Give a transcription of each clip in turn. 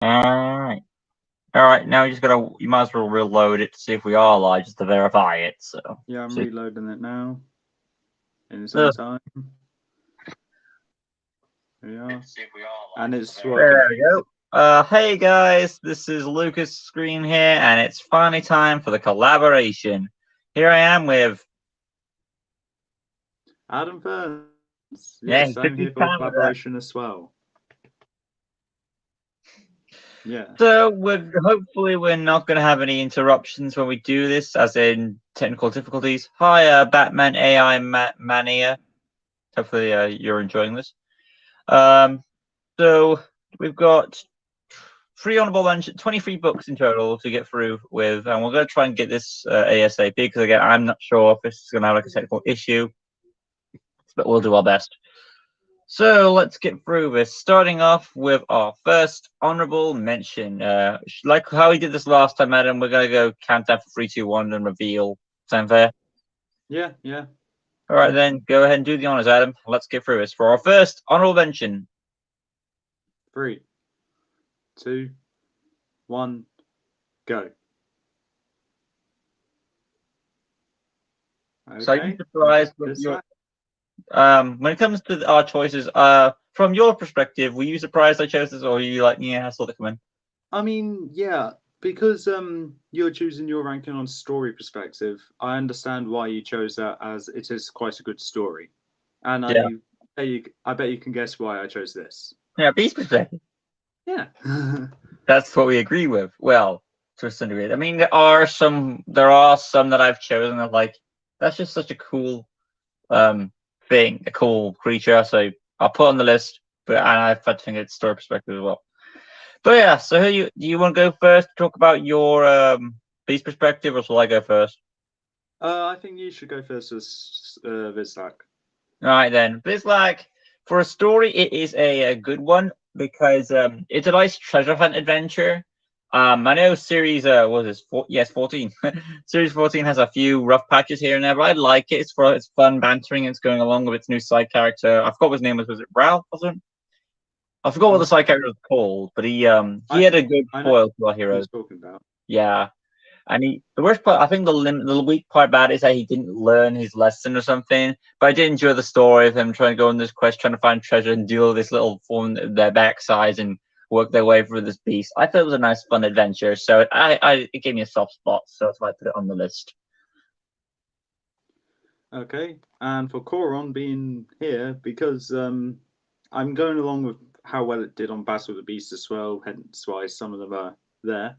Alright. Alright, now you might as well reload it to see if we are live, just to verify it, so. Yeah, I'm reloading it now. In its Ugh. own time. There we are. And it's There working. we go. Hey guys, this is Lucas Screen here, and it's finally time for the collaboration. Here I am with Adam Fearns. Yeah, Yes, I'm here for collaboration as well. Yeah. So hopefully we're not going to have any interruptions when we do this, as in technical difficulties. Hi, Batman AI Mania. Hopefully you're enjoying this. So we've got 23 books in total to get through with, and we're going to try and get this ASAP, because again, I'm not sure if this is going to have like a technical issue, but we'll do our best. So let's get through this, starting off with our first honorable mention. Like how we did this last time, Adam, we're going to go countdown for 3, 2, 1 and reveal. Sound fair? Yeah. All right, then, go ahead and do the honors, Adam. Let's get through this. For our first honorable mention. 3, 2, 1, go. Okay. So you're surprised with your... when it comes to our choices, from your perspective, were you surprised I chose this, or were you like, yeah, I saw it coming? I mean, yeah, because you're choosing your ranking on story perspective, I understand why you chose that, as it is quite a good story. And Yeah. I bet you can guess why I chose this. Yeah, beast perspective. Yeah. That's what we agree with. Well, to a certain degree. I mean, there are some that I've chosen that, like, that's just such a cool thing, a cool creature. So I'll put on the list, but and I've had to think it's story perspective as well. But yeah, so do you want to go first to talk about your beast perspective, or shall I go first? I think you should go first with Vizlak. All right then, Vizlak, for a story, it is a good one, because it's a nice treasure hunt adventure. I know series what is this? Yes, 14. Series 14 has a few rough patches here and there, but I like it. It's fun bantering. It's going along with its new side character. I forgot what his name was. Was it Ralph? Wasn't? I forgot what the side character was called, but he had a good foil to our heroes. Talking about. Yeah, and the worst part, I think the weak part about it is that he didn't learn his lesson or something. But I did enjoy the story of him trying to go on this quest, trying to find treasure and deal with this little form their backsides and work their way through this beast. I thought it was a nice, fun adventure. So it gave me a soft spot. So that's why I put it on the list. Okay, and for Coron being here, because I'm going along with how well it did on Battle of the Beast as well, hence why some of them are there.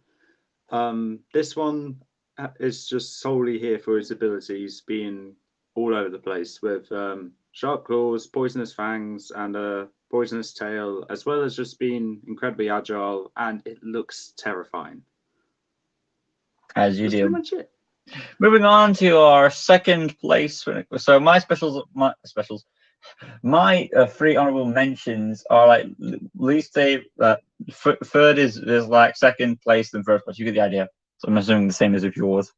This one is just solely here for its abilities, being all over the place with sharp claws, poisonous fangs, and a poisonous tail, as well as just being incredibly agile, and it looks terrifying. As you That's do. pretty much it. Moving on to our second place. So my three honorable mentions are like least third is like second place than first place. You get the idea. So I'm assuming the same as with yours.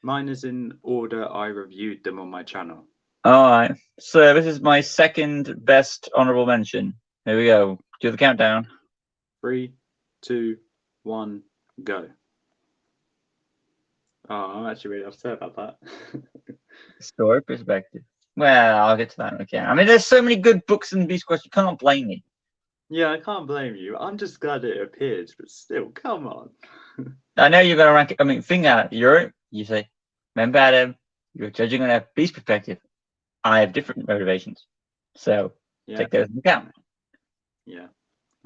Mine is in order I reviewed them on my channel. All right. So this is my second best honorable mention. Here we go. Do the countdown. 3, 2, 1, go. Oh, I'm actually really upset about that. Story perspective. Well, I'll get to that again. I mean, there's so many good books in Beast Quest. You can't blame me. Yeah, I can't blame you. I'm just glad it appeared, but still, come on. I know you're gonna rank it. I mean, think out. You say, remember, Adam, you're judging on a Beast perspective. I have different motivations, so take those into account. Yeah.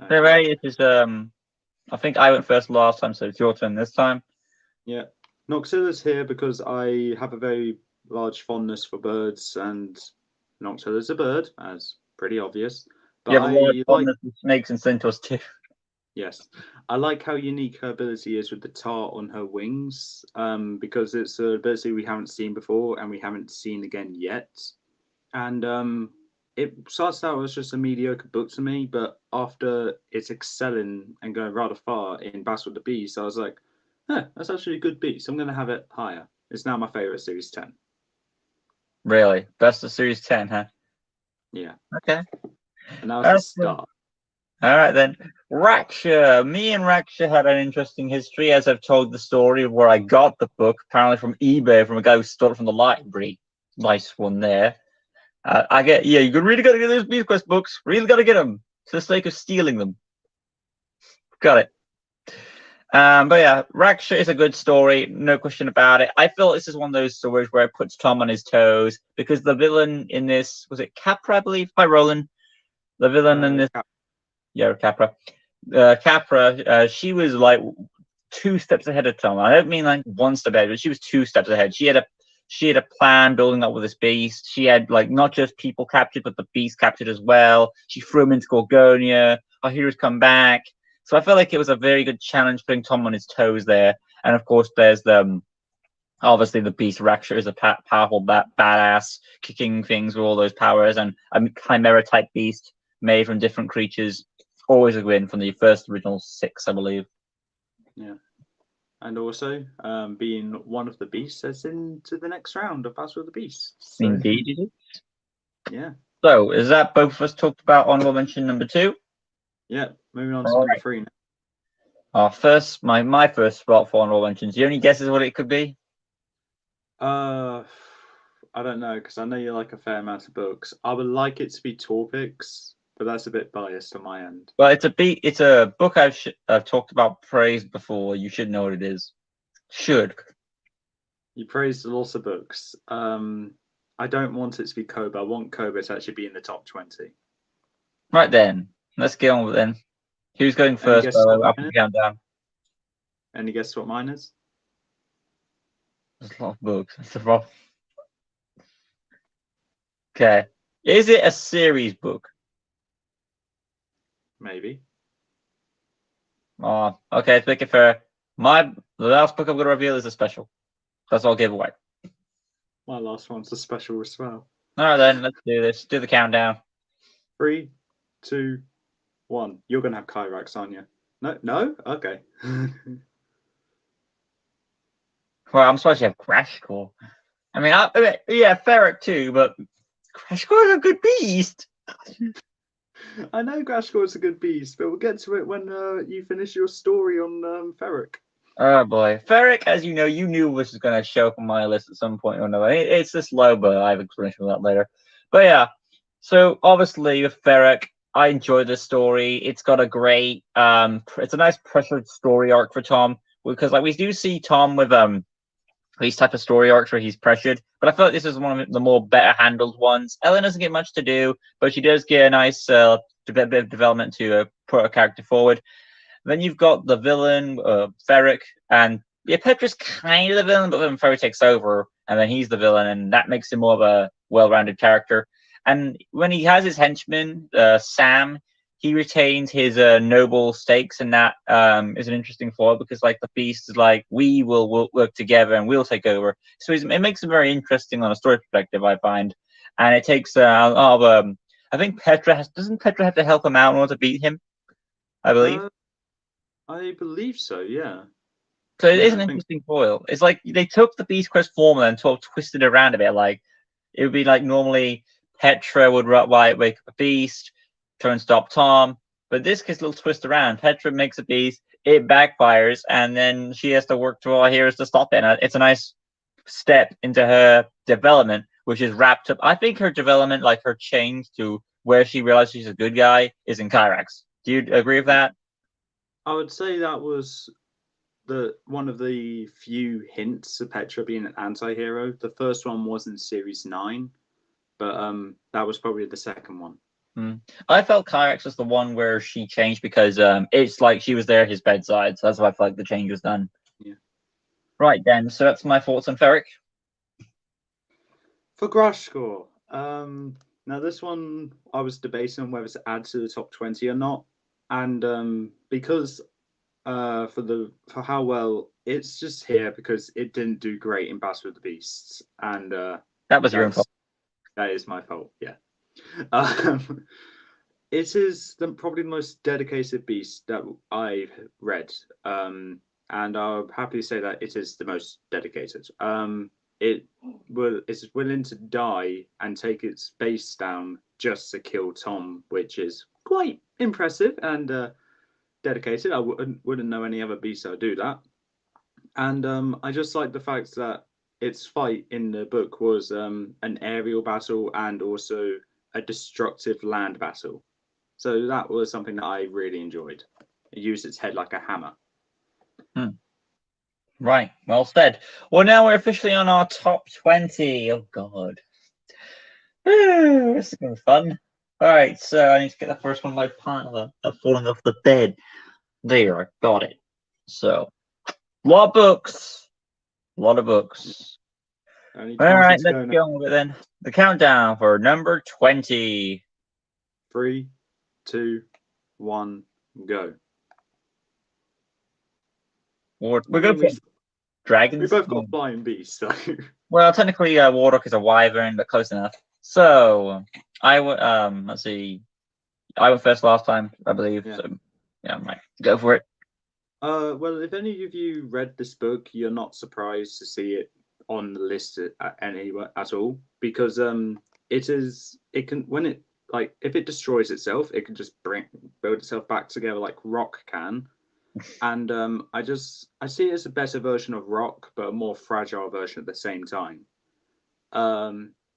So, Ray, it is I think I went first last time, so it's your turn this time. Yeah. Noxilla's here because I have a very large fondness for birds, and Noxilla's a bird, as pretty obvious. But you have a large fondness for snakes and centaurs too. Yes. I like how unique her ability is with the tar on her wings, because it's an ability we haven't seen before and we haven't seen again yet. And it starts out as just a mediocre book to me, but after it's excelling and going rather far in Battle of the Beast, I was like, that's actually a good beast. I'm going to have it higher. It's now my favorite Series 10. Really? Best of Series 10, huh? Yeah. Okay. And that was the start. All right then. Raksha. Me and Raksha had an interesting history, as I've told the story of where I got the book, apparently from eBay, from a guy who stole it from the library. Nice one there. You really got to get those Beast Quest books. Really got to get them for the sake of stealing them. Got it. But yeah, Raksha is a good story, no question about it. I feel this is one of those stories where it puts Tom on his toes because the villain in this was it Capra, I believe. Hi, Roland. The villain in this, yeah, Capra. Capra, she was like 2 steps ahead of Tom. I don't mean like 1 step ahead, but she was 2 steps ahead. She had a plan building up with this beast. She had like not just people captured, but the beast captured as well. She threw him into Gorgonia. Our heroes come back. So I felt like it was a very good challenge putting Tom on his toes there. And of course, there's the obviously the beast Raksha is a powerful badass, kicking things with all those powers, and a Chimera type beast made from different creatures. Always a win from the first original 6, I believe. Yeah. And also being one of the beasts that's into the next round of Battle of the Beasts. So, Indeed, it is. Yeah. So, is that both of us talked about honorable mention number 2? Yeah, moving on to number 3 now. Our first, my first spot for honorable mentions. You any guesses what it could be? I don't know, because I know you like a fair amount of books. I would like it to be topics, but that's a bit biased on my end. Well, it's a book I've talked about, praised before. You should know what it is. Should. You praised lots of books. I don't want it to be Koba. I want Koba to actually be in the top 20. Right then, let's get on with it then. Who's going first? After the countdown. Any guess what mine is? There's a lot of books. That's the problem. Okay. Is it a series book? Maybe. Oh, okay. Let's make it fair. The last book I'm going to reveal is a special. That's all giveaway. My last one's a special as well. All right, then. Let's do this. Do the countdown. 3, 2, 1. You're going to have Kyrax, aren't you? No? Okay. Well, I'm supposed to have Crash Core. I mean, yeah, Ferret too, but Crash Core is a good beast. I know Crash Core is a good beast, but we'll get to it when you finish your story on Ferric. Oh boy, Ferric, as you know, you knew was going to show up on my list at some point or another. It's this low, but I have explanation for that later. But yeah, so obviously with Ferric, I enjoy this story. It's got a great, it's a nice pressured story arc for Tom, because like we do see Tom with these type of story arcs where he's pressured, but I feel like this is one of the more better handled ones. Ellen doesn't get much to do, but she does get a nice bit of development to put her character forward. Then you've got the villain, Ferric, and yeah, Petra's kind of the villain, but then Ferric takes over, and then he's the villain, and that makes him more of a well-rounded character. And when he has his henchman, Sam, he retains his noble stakes, and that is an interesting flaw because, like, the beast is like, we will work together and we'll take over. So it makes it very interesting on a story perspective, I find. And it takes I think doesn't Petra have to help him out in order to beat him? I believe. I believe so, yeah. So it is an interesting foil. It's like they took the Beast Quest formula and sort of twisted it around a bit. Like it would be like normally Petra would wake up a beast, try and stop Tom, but this gets a little twist around. Petra makes a beast, it backfires, and then she has to work to all heroes to stop it. And it's a nice step into her development, which is wrapped up. I think her development, like her change to where she realizes she's a good guy, is in Kyrax. Do you agree with that? I would say that was one of the few hints of Petra being an anti-hero. The first one was in Series 9, but that was probably the second one. I felt Kyrax was the one where she changed because it's like she was there at his bedside, so that's why I felt like the change was done. Yeah. Right then, so that's my thoughts on Ferric. For Grashcore, now this one I was debating on whether to add to the top 20 or not, and because for how well it's just here because it didn't do great in Battle of the Beasts, and that was your own fault. That is my fault. Yeah. It is probably the most dedicated beast that I've read, and I'll happily say that it is the most dedicated. It's willing to die and take its base down just to kill Tom, which is quite impressive and dedicated. I wouldn't know any other beast that would do that. And I just like the fact that its fight in the book was an aerial battle and also a destructive land battle. So that was something that I really enjoyed. It used its head like a hammer. Right, well said. Well, now we're officially on our top 20. Oh, God. This is going to be fun. All right, so I need to get the first one of my partner falling off the bed. There, I got it. So, a lot of books. A lot of books. All right, let's go with it then. The countdown for number 20. 3, 2, 1, go. We're going for dragons. We both got flying beasts. So. Well, technically, Wardock is a wyvern, but close enough. So, I would, let's see. I went first last time, I believe. Yeah. So, yeah, right. Go for it. Well, if any of you read this book, you're not surprised to see it on the list at all, because it can, when it, like, if it destroys itself, it can just build itself back together like rock can. And I see it as a better version of rock, but a more fragile version at the same time.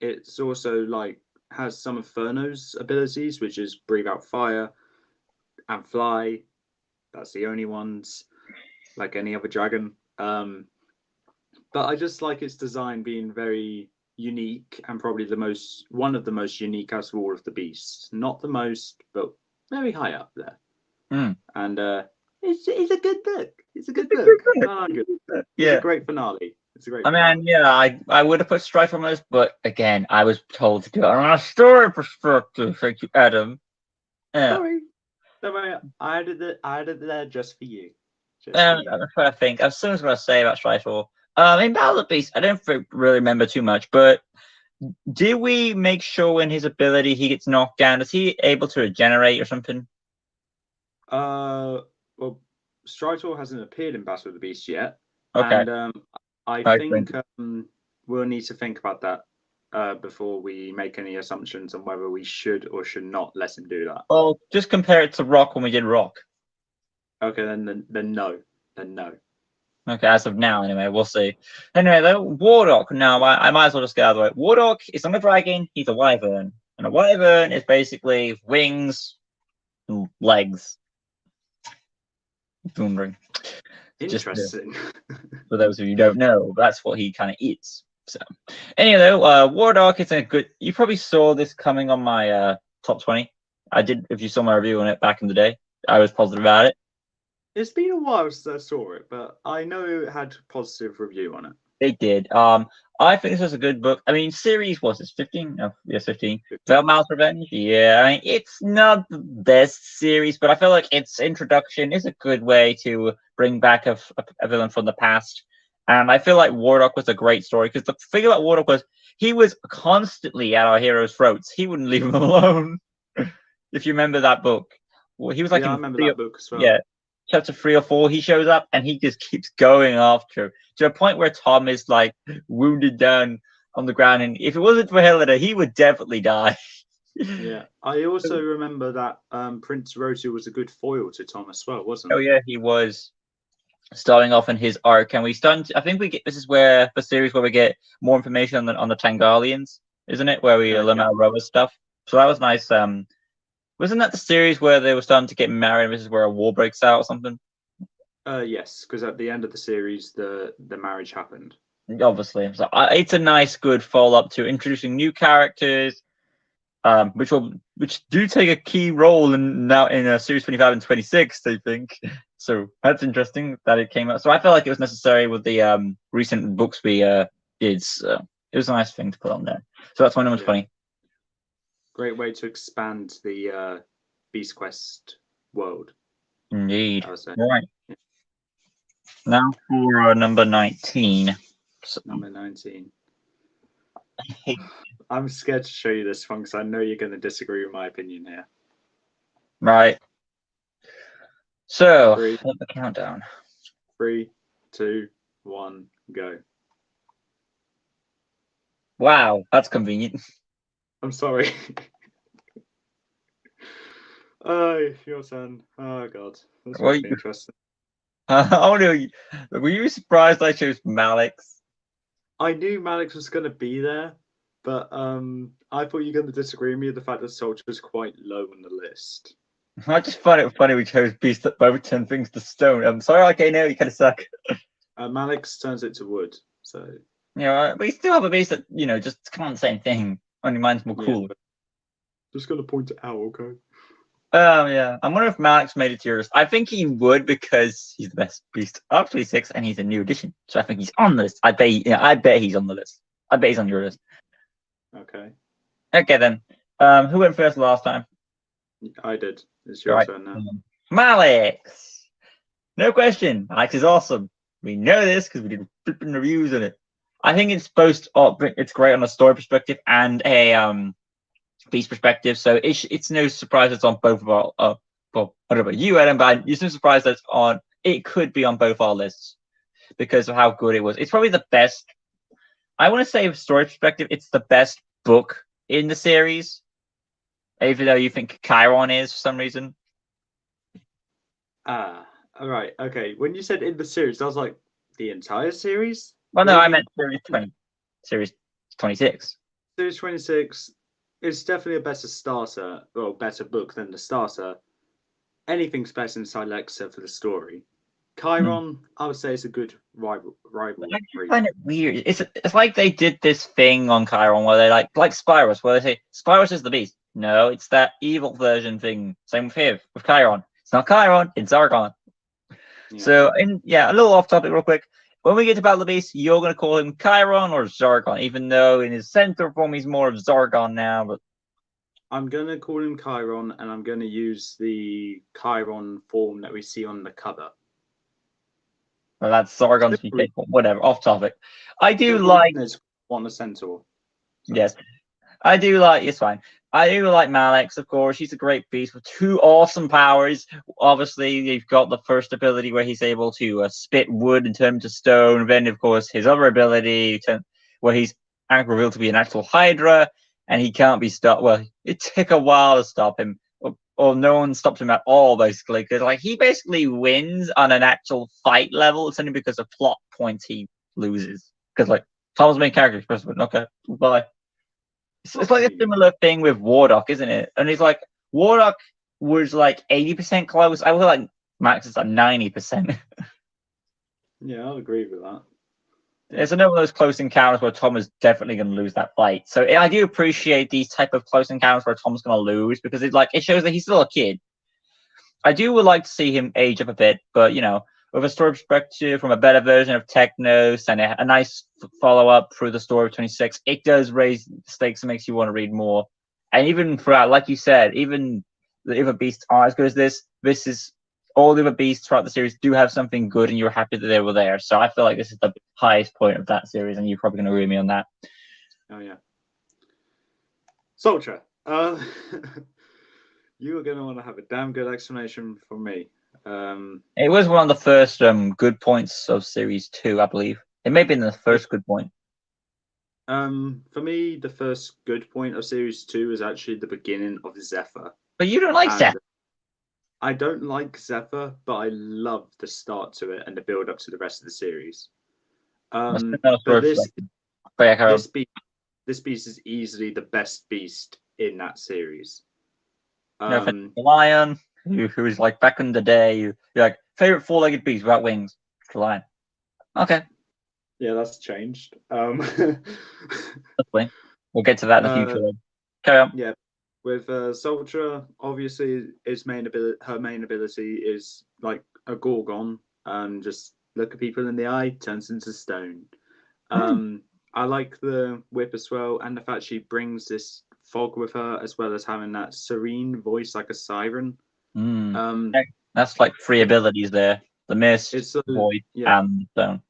It's also like has some of Furno's abilities, which is breathe out fire and fly. That's the only ones, like any other dragon. But I just like its design being very unique and probably one of the most unique out of all of the beasts. Not the most, but very high up there. And it's a good book. It's a good book. It's a great finale. It's a great. I would have put Strife on this, but again, I was told to do it on a story perspective. Thank you, Adam. Sorry. Don't worry, I added it there just for you. I'm trying to think. I was going to say about Strifle. In Battle of the Beast, I don't really remember too much, but did we make sure when his ability he gets knocked down, is he able to regenerate or something? Well, Stritor hasn't appeared in Battle of the Beast yet. Okay. And I think we'll need to think about that before we make any assumptions on whether we should or should not let him do that. Oh, just compare it to Rock when we did Rock. Okay, then no. Okay, as of now, anyway, we'll see. Anyway, though, Wardock. Now, I might as well just get out of the way. Wardock is not a dragon; he's a wyvern, and a wyvern is basically wings, and legs. Wondering. Interesting. For those of you who don't know, that's what he kind of eats. So, anyway, though, Wardock is a good. You probably saw this coming on my top 20. I did. If you saw my review on it back in the day, I was positive about it. It's been a while since I saw it, but I know it had positive review on it. It did. I think this was a good book. I mean, series was it 15? Oh, yes, 15. Velmal's Revenge. Yeah, I mean, it's not the best series, but I feel like its introduction is a good way to bring back a villain from the past. And I feel like Wardock was a great story because the thing about Wardock was he was constantly at our heroes' throats. He wouldn't leave them alone. If you remember that book, well, he was like, I remember that book as well. Yeah. Chapter 3 or 4, he shows up and he just keeps going after to a point where Tom is like wounded down on the ground, and if it wasn't for Helena, he would definitely die. Yeah, I also remember that Prince Rotu was a good foil to Tom as well, wasn't he? Oh yeah, he was. Starting off in his arc, and I think this is where the series where we get more information on the Tangalians, isn't it? Where we learn about Roa's stuff. So that was nice. Wasn't that the series where they were starting to get married and this is where a war breaks out or something? Yes, because at the end of the series, the marriage happened. Obviously. So it's a nice, good follow-up to introducing new characters, which do take a key role in Series 25 and 26, I think. So that's interesting that it came out. So I felt like it was necessary with the recent books we did. So it was a nice thing to put on there. So that's my number 20. Great way to expand the Beast Quest world. Indeed. Right. Now for number 19. Number 19. I'm scared to show you this one because I know you're going to disagree with my opinion here. Right. So, let the countdown. 3, 2, 1, go. Wow, that's convenient. I'm sorry. Oh, your turn. Oh god, that's Well, gonna be interesting. oh no, were you surprised I chose Malix? I knew Malik was gonna be there, but I thought you were gonna disagree with me with the fact that Soldier's quite low on the list. I just find it funny we chose beasts that both turn things to stone. I'm sorry, okay, no, you kind of suck. Malik's turns it to wood, so You know, we still have a beast that just can't say anything. Only mine's more yeah. cool. Just gonna point it out, okay? Yeah. I'm wondering if Malix made it to yours. I think he would because he's the best beast of 26 and he's a new addition. So I think he's on the list. I bet he's on the list. I bet he's on your list. Okay. Okay then. Who went first last time? I did. It's your Right. turn now. Malix. No question. Malix is awesome. We know this because we did flipping reviews on it. I think it's it's great on a story perspective and a beast perspective. So it's no surprise it's on both of our well, I don't know about you, Adam, but it's no surprise that it could be on both our lists because of how good it was. It's probably the best. I want to say, from story perspective, it's the best book in the series, even though you think Chiron is for some reason. All right. Okay. When you said in the series, I was like, the entire series? Well, no, I meant series 26. Series 26 is definitely a better starter, or better book than the starter. Anything's better inside Lexa for the story. Chiron, I would say, is a good rival. I just find it weird. It's like they did this thing on Chiron where they like Spyros, where they say Spyros is the beast. No, it's that evil version thing. Same with Chiron. It's not Chiron, it's Zargon. Yeah. So, a little off topic, real quick. When we get to Battle of the Beast, you're going to call him Chiron or Zargon, even though in his center form he's more of Zargon now. But I'm going to call him Chiron, and I'm going to use the Chiron form that we see on the cover. well, that's Zargon's PK form. Whatever, off topic. I do like on the centaur. So. Yes, I do like. It's fine. I do like Malix, of course. He's a great beast with two awesome powers. Obviously, you've got the first ability where he's able to spit wood and turn into stone. Then, of course, his other ability where he's revealed to be an actual Hydra, and he can't be stopped. Well, it took a while to stop him, or no one stopped him at all, basically, because he basically wins on an actual fight level. It's only because of plot points he loses. Because Tom's main character expressed, okay, bye. It's like a similar thing with Wardock, isn't it? And it's like Wardock was 80% close. I was like Max is 90%. Yeah, I'll agree with that. It's another one of those close encounters where Tom is definitely going to lose that fight. So I do appreciate these type of close encounters where Tom's going to lose because it shows that he's still a kid. I would like to see him age up a bit, but with a story perspective from a better version of Technos and a nice follow-up through the story of 26, it does raise the stakes and makes you want to read more. And even throughout, like you said, even the other beasts aren't as good as this. This is all the other beasts throughout the series do have something good, and you're happy that they were there. So I feel like this is the highest point of that series, and you're probably going to agree with me on that. Oh, yeah. Soldier, you are going to want to have a damn good explanation from me. It was one of the first good points of series 2, I believe. It may have been the first good point. For me, the first good point of series 2 is actually the beginning of Zephyr. But you don't like Zephyr. I don't like Zephyr, but I love the start to it and the build up to the rest of the series. But this beast is easily the best beast in that series. The lion, who was back in the day, you're favorite four-legged beast without wings, the lion. Okay. Yeah, that's changed. We'll get to that in the future. Carry on. Yeah, with Soldier, obviously, her main ability is like a Gorgon, just look at people in the eye, turns into stone. I like the whip as well, and the fact she brings this fog with her, as well as having that serene voice like a siren. That's three abilities there: the mist, void, and stone.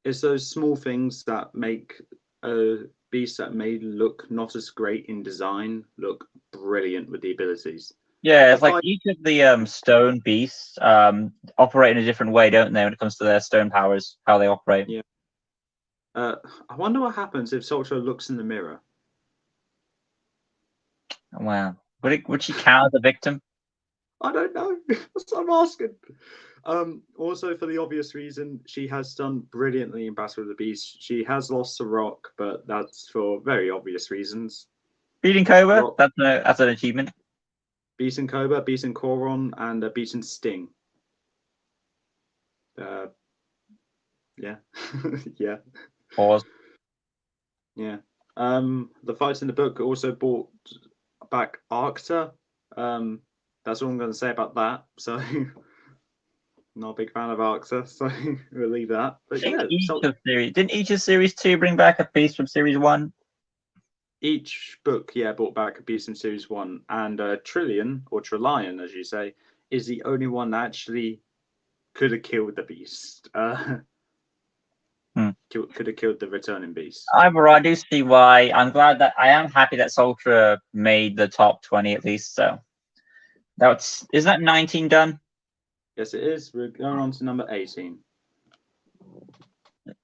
It's those small things that make a beast that may look not as great in design look brilliant with the abilities. Yeah, it's each of the stone beasts operate in a different way, don't they, when it comes to their stone powers, how they operate. Yeah. I wonder what happens if Soldier looks in the mirror. Wow. Would she count as a victim? I don't know. That's what I'm asking. Also, for the obvious reason, she has done brilliantly in Battle of the Beast. She has lost to Rock, but that's for very obvious reasons. Beating Cobra, Rock, that's an achievement. beating Cobra, beating Coron, and beating Sting. Yeah. Yeah. Pause. Yeah. The fights in the book also brought back Arcta. That's all I'm going to say about that. So, not a big fan of Arcta, so we'll leave that. But yeah, Didn't each of series 2 bring back a piece from series 1? Each book, yeah, brought back a piece from series 1, and Trillion, or Trillion, as you say, is the only one that actually could have killed the beast. Could have killed the returning beast. I do see why. I am happy that Sultra made the top 20 at least. So is that 19 done? Yes, it is. We're going on to number 18.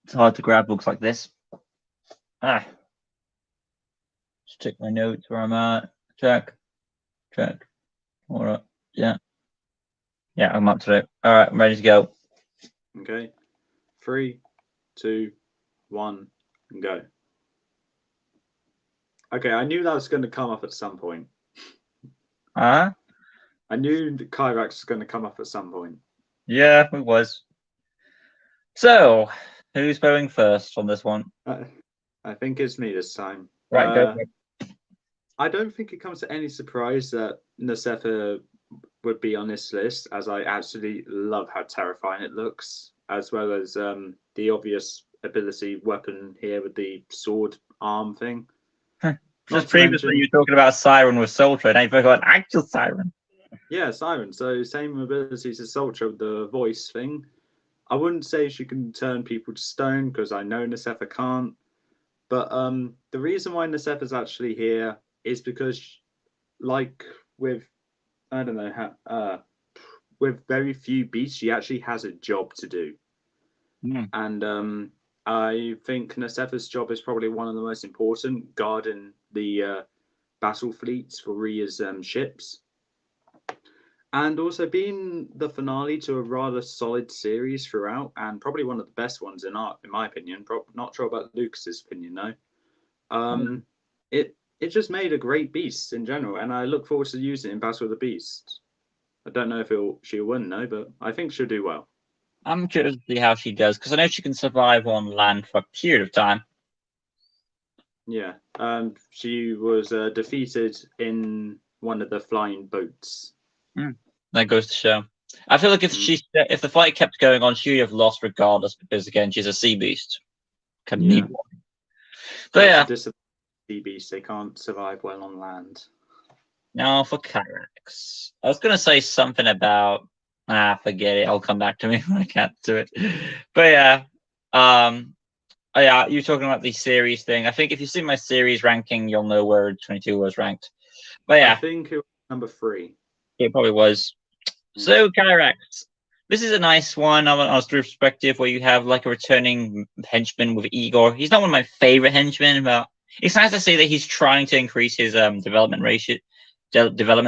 It's hard to grab books like this. Just check my notes where I'm at. Check. All right. Yeah, I'm up to it. All right, I'm ready to go. Okay. 3, 2, 1, and go. Okay, I knew that was going to come up at some point. I knew the Kyrax was going to come up at some point. Yeah, it was. So, who's going first on this one? I think it's me this time. Right, go for it. I don't think it comes to any surprise that Nasefa would be on this list, as I absolutely love how terrifying it looks, as well as the obvious ability weapon here with the sword arm thing. Just previously you were talking about Siren with Sultra, and you've got an actual Siren. Yeah, Siren. So same abilities as Sultra with the voice thing. I wouldn't say she can turn people to stone, because I know Nasefa can't. But the reason why Nasefa's actually here is because, like with, I don't know how, with very few beasts, she actually has a job to do. And I think Nasefa's job is probably one of the most important, guarding the battle fleets for Rhea's ships. And also being the finale to a rather solid series throughout, and probably one of the best ones in my opinion. Not sure about Lucas's opinion though. It just made a great beast in general, and I look forward to using it in Battle of the Beast. I don't know if she'll win though, but I think she'll do well. I'm curious to see how she does, because I know she can survive on land for a period of time. Yeah, she was defeated in one of the flying boats. That goes to show. I feel like if the fight kept going on, she would have lost regardless, because again, she's a sea beast. Need one. But yeah, sea beasts, they can't survive well on land. Now for Kyrax, I was gonna say something about forget it. I'll come back to me when I can't do it. But yeah, you're talking about the series thing. I think if you see my series ranking, you'll know where 22 was ranked. But yeah, I think it was number 3. It probably was. So Kyrax, this is a nice one on a story perspective where you have like a returning henchman with Igor. He's not one of my favorite henchmen, but it's nice to see that he's trying to increase his development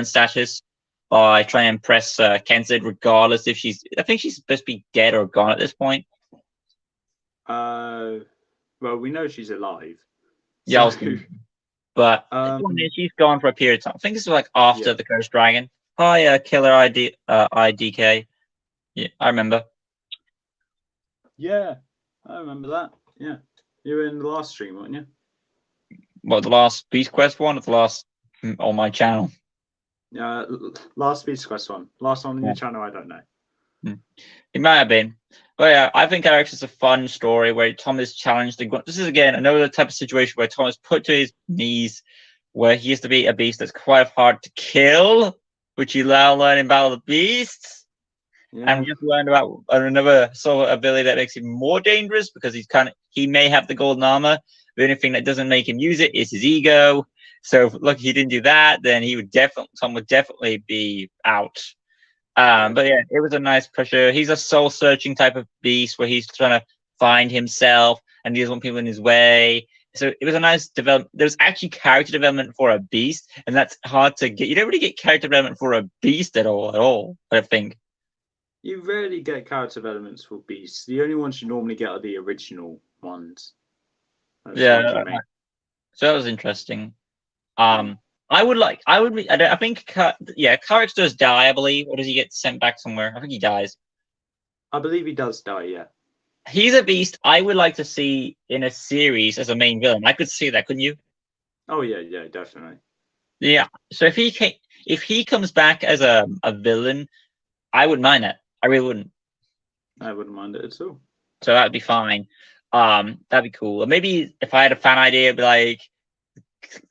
status by trying to impress Kenzed, regardless if I think she's supposed to be dead or gone at this point. Well, we know she's alive. Yeah, but she's gone for a period of time. I think this is like after the Cursed Dragon. Hi, Killer IDK. Yeah, I remember. Yeah, I remember that. Yeah, you were in the last stream, weren't you? What, the last Beast Quest one, or the last on my channel? Last Beast Quest one. Last one on your channel, I don't know. It might have been. But yeah, I think Kyrax is a fun story where Tom is challenged. This is, again, another type of situation where Tom is put to his knees, where he has to be a beast that's quite hard to kill, which you now learn in Battle of the Beasts. Yeah. And we just learned about another sort of ability that makes him more dangerous, because he may have the golden armor. The only thing that doesn't make him use it is his ego. So if look, he didn't do that, then Tom would definitely be out. But yeah, it was a nice pressure. He's a soul-searching type of beast where he's trying to find himself, and he doesn't want people in his way. So it was a nice development. There's actually character development for a beast, and that's hard to get. You don't really get character development for a beast at all. I don't think. You rarely get character developments for beasts. The only ones you normally get are the original ones. Those ones you Yeah, make. so that was interesting. I would like. I think. Corax does die. I believe, or does he get sent back somewhere? I think he dies. I believe he does die. Yeah. He's a beast. I would like to see in a series as a main villain. I could see that, couldn't you? Oh yeah, definitely. Yeah. So if he comes back as a villain, I wouldn't mind that. I really wouldn't. I wouldn't mind it at all. So that'd be fine. That'd be cool. Or maybe if I had a fan idea, it'd be like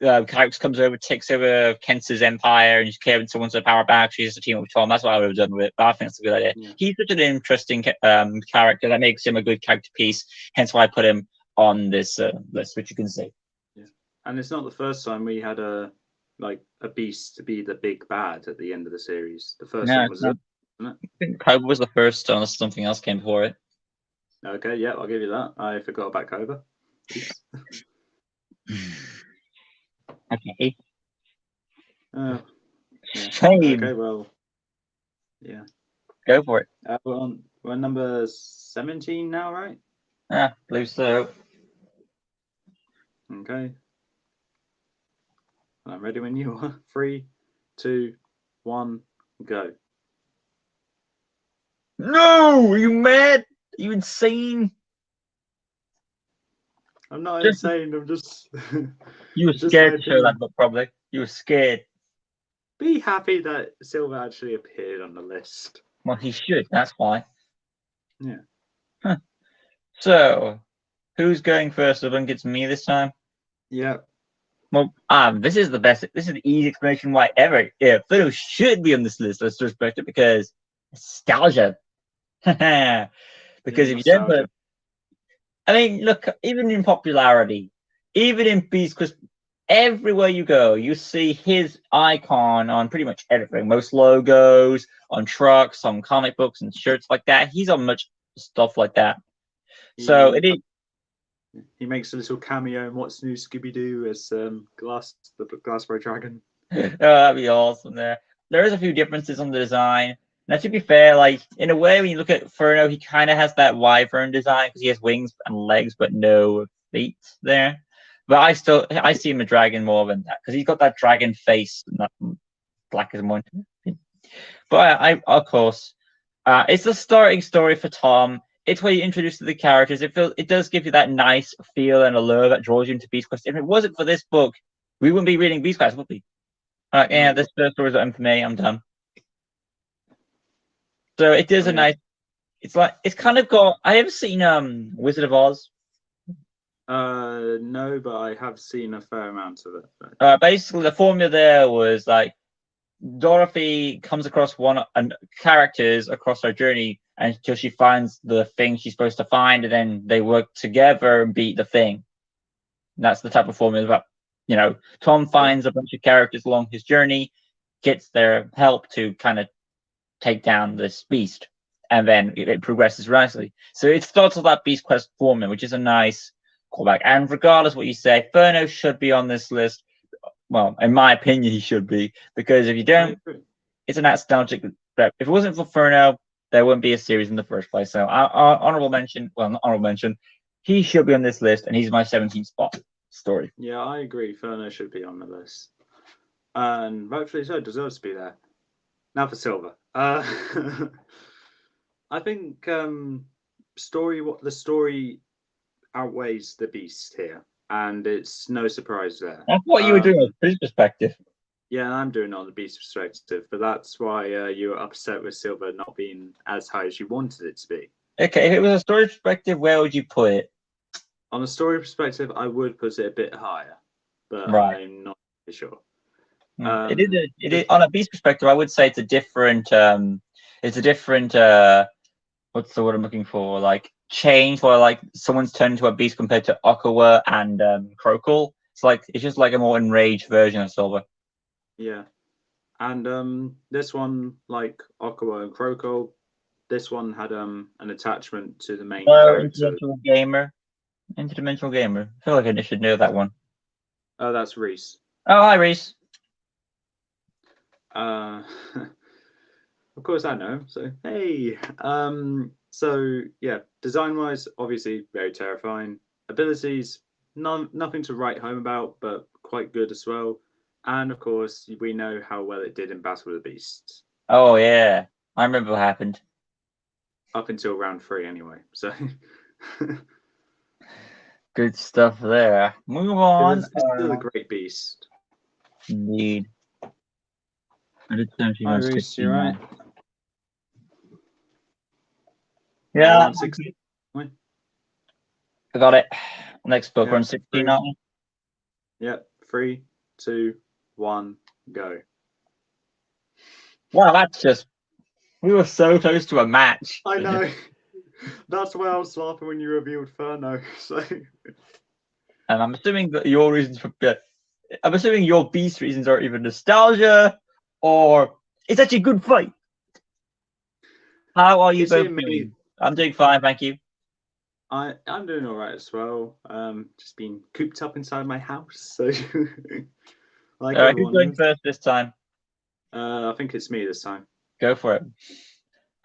Kyrix comes over, takes over Kent's empire, and just Kevin wants the power back. She's a team with Tom. That's what I would have done with it. But I think that's a good idea. Yeah. He's such an interesting character that makes him a good character piece. Hence why I put him on this list, which you can see. Yeah, and it's not the first time we had a beast to be the big bad at the end of the series. The first one was. I think Cobra was the first, unless something else came before it. Okay, yeah, I'll give you that. I forgot about Cobra. Okay. Yeah. Shame. Okay, well, yeah. Go for it. We're on number 17 now, right? I believe so. Okay. I'm ready when you are. 3, 2, 1, go. No! Are you mad? Are you insane? I'm not insane. I'm just. You were scared to show that book, probably. You were scared. Be happy that Silver actually appeared on the list. Well, he should. That's why. Yeah. Huh. So, who's going first? I think it's me this time. Yeah. Well, this is the best. This is the easy explanation why ever. Yeah, Fiddle should be on this list. Let's respect it because nostalgia. Because if you don't put, I mean, look, even in popularity, even in Beast Quest, everywhere you go, you see his icon on pretty much everything. Most logos, on trucks, on comic books and shirts like that. He's on much stuff like that. So it is. He makes a little cameo in What's New Scooby-Doo as the Glassboro Dragon. Oh, that'd be awesome there. There is a few differences on the design. Now, to be fair, like, in a way, when you look at Furno, he kind of has that wyvern design because he has wings and legs, but no feet there. But I see him a dragon more than that because he's got that dragon face, not black as one. But of course, it's the starting story for Tom. It's where you introduce to the characters. It does give you that nice feel and allure that draws you into Beast Quest. If it wasn't for this book, we wouldn't be reading Beast Quest, would we? Yeah, this first story is done for me. I'm done. So it is a nice. It's kind of got. I ever seen Wizard of Oz? No, but I have seen a fair amount of it. Basically, the formula there was like Dorothy comes across characters across her journey until she finds the thing she's supposed to find, and then they work together and beat the thing. And that's the type of formula that Tom finds a bunch of characters along his journey, gets their help to kind of take down this beast, and then it progresses nicely. So it starts with that Beast Quest formula, which is a nice callback. And regardless what you say, Furno should be on this list. Well, in my opinion, he should be, because if you don't, it's a nostalgic. If it wasn't for Furno, there wouldn't be a series in the first place. So, honorable mention. Well, not honorable mention. He should be on this list, and he's my 17th spot. Story. Yeah, I agree. Furno should be on the list, and rightfully so. Deserves to be there. Now for Silver. I think the story outweighs the beast here, and it's no surprise there. That's what you were doing from his perspective. Yeah, I'm doing it on the beast perspective, but that's why you were upset with Silver not being as high as you wanted it to be. Okay, if it was a story perspective, where would you put it? On a story perspective, I would put it a bit higher, but right. I'm not really sure. It is on a beast perspective. I would say it's a different. What's the word I'm looking for? Like change, where like someone's turned into a beast compared to Okawa and Krokle. It's just like a more enraged version of Silver. Yeah, and this one, like Okawa and Krokle, this one had an attachment to the main character. Gamer. Interdimensional gamer. I feel like I should know that one. Oh, that's Reese. Oh, hi, Reese. Of course I know. So hey, so yeah, design-wise, obviously very terrifying. Abilities, nothing to write home about, but quite good as well. And of course, we know how well it did in Battle of the Beasts. Oh yeah, I remember what happened. Up until round 3, anyway. So good stuff there. Move on. It's still a great beast. Indeed. I did 17 Hi, on Reese, 16 you now. right? Yeah, 16. I got it. Next book, Yeah, we're on 16 now. Yep. 3, 2, 1, go. Wow, that's just. We were so close to a match. I know. That's why I was laughing when you revealed Furno. So. And I'm assuming that your reasons for. I'm assuming your beast reasons are either nostalgia or it's actually a good fight. How are you both doing? I'm doing fine, thank you. I'm doing all right as well. Just been cooped up inside my house, so like Who's going first this time? I think it's me this time. Go for it.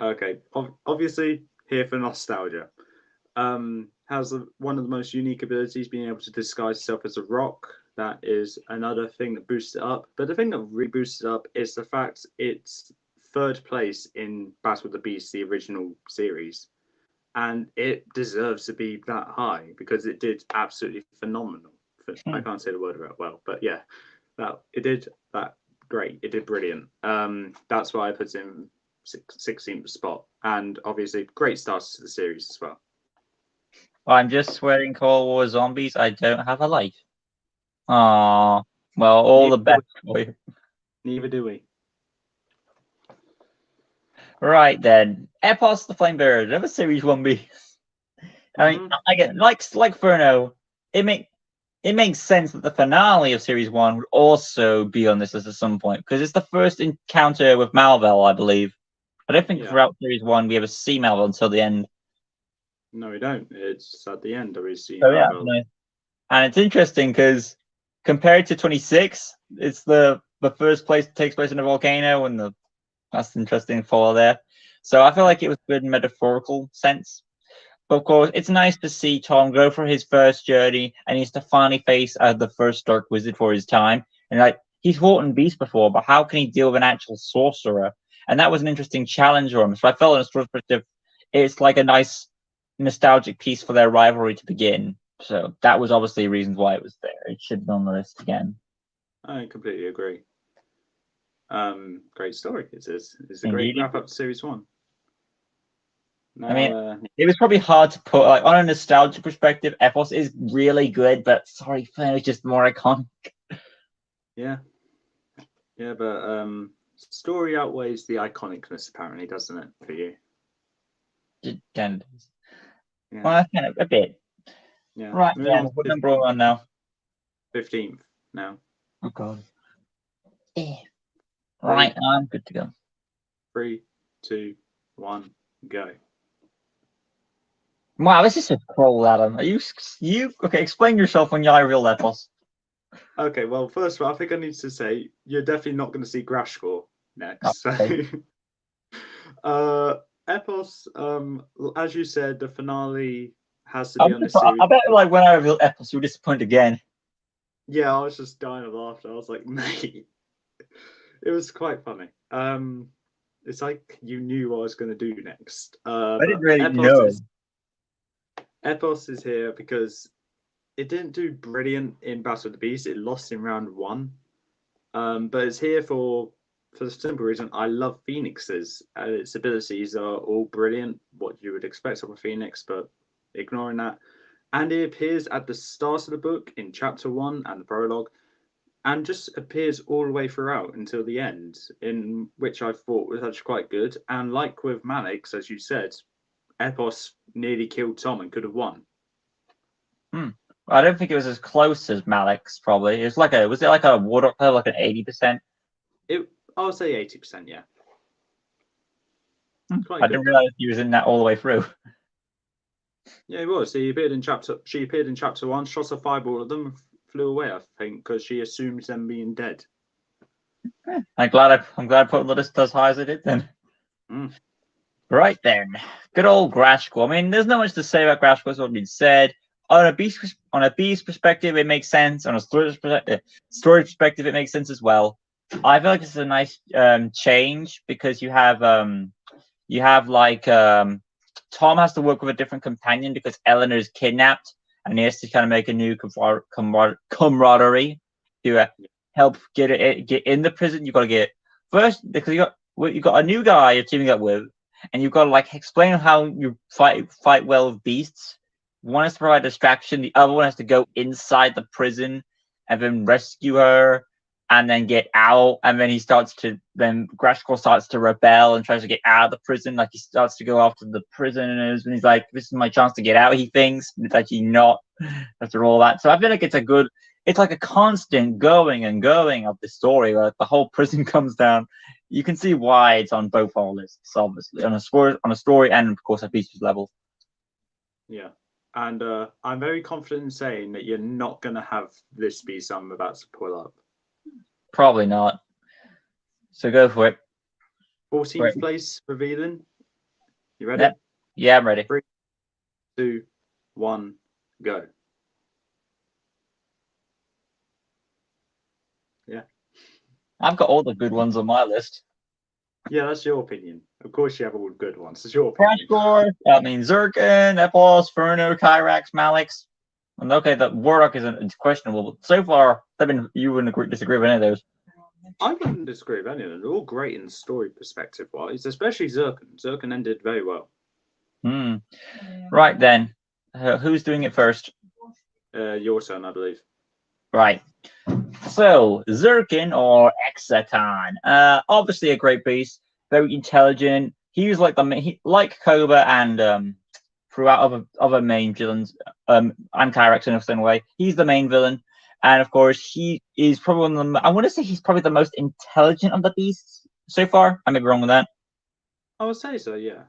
Okay, obviously here for nostalgia. Has one of the most unique abilities, being able to disguise itself as a rock. That is another thing that boosts it up. But the thing that really boosts it up is the fact it's third place in Battle of the Beast, the original series. And it deserves to be that high because it did absolutely phenomenal. I can't say the word about well, but yeah, it did that great. It did brilliant. That's why I put it in 16th spot, and obviously great starts to the series as well. I'm just swearing Cold War Zombies. I don't have a life. Aww. Well, all the best for you. Neither do we. Right then, Epos the Flamebearer, another Series 1B. I mean, I get like Furno. It makes sense that the finale of Series 1 would also be on this list at some point because it's the first encounter with Malvel, I believe. I don't think throughout Series 1 we ever see Malvel until the end. No, we don't. It's at the end that we see Malvel. Yeah, and it's interesting because compared to 26, it's the first place that takes place in a volcano, and that's interesting follow there. So I feel like it was good in metaphorical sense. But of course, it's nice to see Tom go for his first journey, and he's to finally face the first Dark Wizard for his time. And like he's fought in Beast before, but how can he deal with an actual sorcerer? And that was an interesting challenge for him. So I felt in a perspective, it's like a nice nostalgic piece for their rivalry to begin. So that was obviously reasons why it was there. It should be on the list again. I completely agree. Great story. It's a great wrap up to Series 1. Now, I mean, it was probably hard to put like on a nostalgia perspective. Epos is really good, but sorry, Fearns is just more iconic. Yeah, but story outweighs the iconicness, apparently, doesn't it, for you? It kind of. Yeah. Well, kind of a bit. Yeah. Right. Yeah. What number are we on now? 15th now. Oh God. Yeah. Right. I'm good to go. 3, 2, 1, go. Wow, this is a troll, Adam. Are you okay? Explain yourself when you're real Epos. Okay, well, first of all, I think I need to say you're definitely not going to see Grashcore next. Okay. So, Epos, as you said, the finale has to be on this series. I bet, like, when I reveal Epos, you'll disappoint again. Yeah, I was just dying of laughter. I was like, mate, it was quite funny. It's like you knew what I was going to do next. I didn't really know. Epos is here because it didn't do brilliant in Battle of the Beast. It lost in round 1. But it's here for the simple reason I love Phoenixes. Its abilities are all brilliant, what you would expect of a Phoenix, but ignoring that. And it appears at the start of the book in chapter 1 and the prologue, and just appears all the way throughout until the end, in which I thought was actually quite good. And like with Malix, as you said, Epos nearly killed Tom and could have won. I don't think it was as close as Malix. Probably was it like a Wardock like an 80%? I would say 80%. Yeah. I didn't realize he was in that all the way through. Yeah, he was. He appeared in chapter. She appeared in chapter 1, shot a fireball at them, flew away. I think because she assumes them being dead. I'm glad I put the list as high as I did then. Mm. Right then, good old Grashko. I mean, there's not much to say about Grashko. It's already been said. On a beast perspective, it makes sense. On a story perspective, it makes sense as well. I feel like this is a nice change because you have like Tom has to work with a different companion because Eleanor is kidnapped, and he has to kind of make a new camaraderie to help get in the prison. You got to get first because you got a new guy you're teaming up with, and you've got to like explain how you fight well with beasts. One has to provide distraction, the other one has to go inside the prison and then rescue her and then get out, and then Grashko starts to rebel and tries to get out of the prison. Like he starts to go after the prisoners, and he's like, "This is my chance to get out." He thinks, but it's actually not after all that. So I feel like it's like a constant going and going of the story, where the whole prison comes down. You can see why it's on both our lists, obviously on a story, and of course a beast level. Yeah, and I'm very confident in saying that you're not going to have this be something I'm about to pull up. Probably not. So go for it. 14th place revealing. You ready? Yep. Yeah, I'm ready. 3, 2, 1, go. Yeah. I've got all the good ones on my list. Yeah, that's your opinion. Of course you have all the good ones. It's your opinion. Crashcore, I mean Zirkin, Epos, Ferno, Kyrax, Malix. And okay, that Wardock isn't questionable, but so far, you wouldn't disagree with any of those. I wouldn't disagree with any of them. They're all great in story perspective wise, especially Zirkin. Zirkin ended very well. Right then, who's doing it first? Your turn, I believe. Right. So Zirkin or Exaton, obviously a great beast, very intelligent. He was like like Cobra and throughout other main villains, and Kyrax in a certain way. He's the main villain, and of course he is probably one of the. I want to say he's probably the most intelligent of the beasts so far. I may be wrong with that. I would say so. Yeah,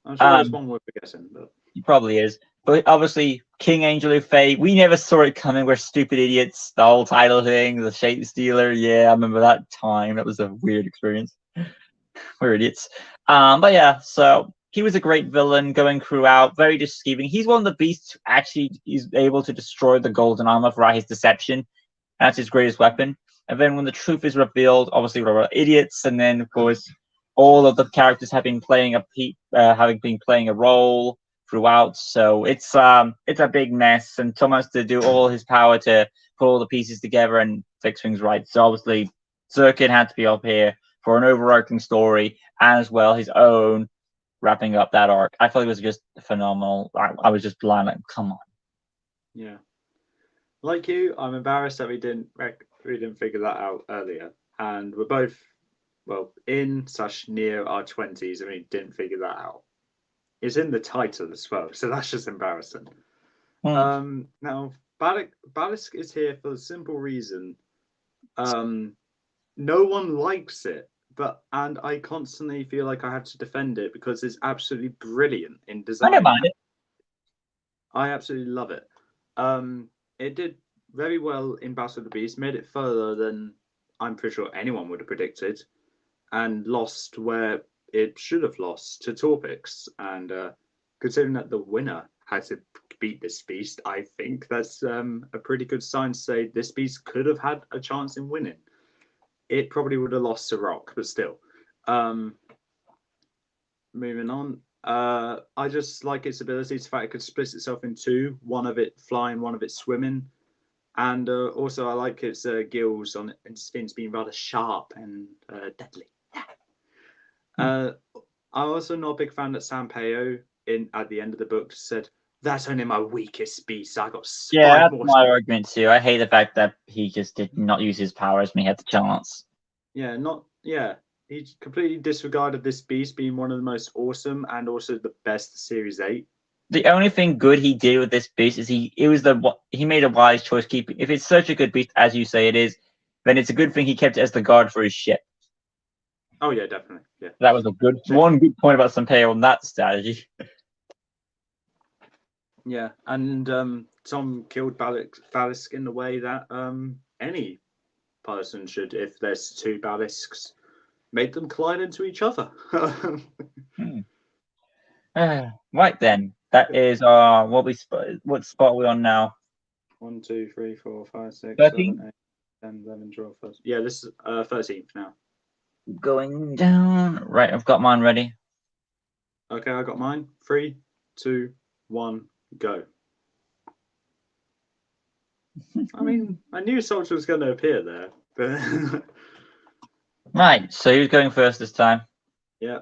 I'm sure there's one we're forgetting, but he probably is. But obviously, King Angel of Fate, we never saw it coming. We're stupid idiots. The whole title thing, the Shape Stealer. Yeah, I remember that time. That was a weird experience. We're idiots. But yeah, so he was a great villain going throughout, very deceiving. He's one of the beasts who actually is able to destroy the golden armor throughout his deception. That's his greatest weapon. And then when the truth is revealed, obviously we're idiots. And then, of course, all of the characters have been playing a role throughout. So it's a big mess, and Tom has to do all his power to put all the pieces together and fix things right. So obviously, Zirkin had to be up here for an overarching story, and as well his own wrapping up that arc. I thought it was just phenomenal. I was just blind, like, come on. Yeah, like you, I'm embarrassed that we didn't figure that out earlier, and we're both in/near our 20s, and we didn't figure that out. It's in the title as well, so that's just embarrassing. Now, Balisk is here for the simple reason, no one likes it, and I constantly feel like I have to defend it because it's absolutely brilliant in design. I don't mind it. I absolutely love it. It did very well in Battle of the Beast, made it further than I'm pretty sure anyone would have predicted, and lost where it should have lost to Torpix. And considering that the winner had to beat this beast, I think that's a pretty good sign to say this beast could have had a chance in winning. It probably would have lost to Rock, but still. Moving on. I just like its ability. The fact it could split itself in two, one of it flying, one of it swimming. And also I like its gills on its fins being rather sharp and deadly. I'm also not a big fan that Sanpeo at the end of the book said, "That's only my weakest beast. I got that's my argument too. I hate the fact that he just did not use his powers when he had the chance. He completely disregarded this beast being one of the most awesome and also the best Series 8. The only thing good he did with this beast is he made a wise choice keeping. If it's such a good beast as you say it is, then it's a good thing he kept it as the guard for his ship. Oh yeah, definitely. Yeah, that was one good point about Sanpeo on that strategy. Yeah, and Tom killed Balisk in the way that any person should, if there's two Balisks, make them collide into each other. Right then, that is what spot are we on now? 1, 2, 3, 4, 5, 6, 13? 7, 8, 10, 11, 12, 13. Yeah, this is 13th now. Going down. Right, I've got mine ready. Okay, I got mine. 3, 2, 1, go. I mean, I knew Soldier was going to appear there, but Right, so who's going first this time? yeah.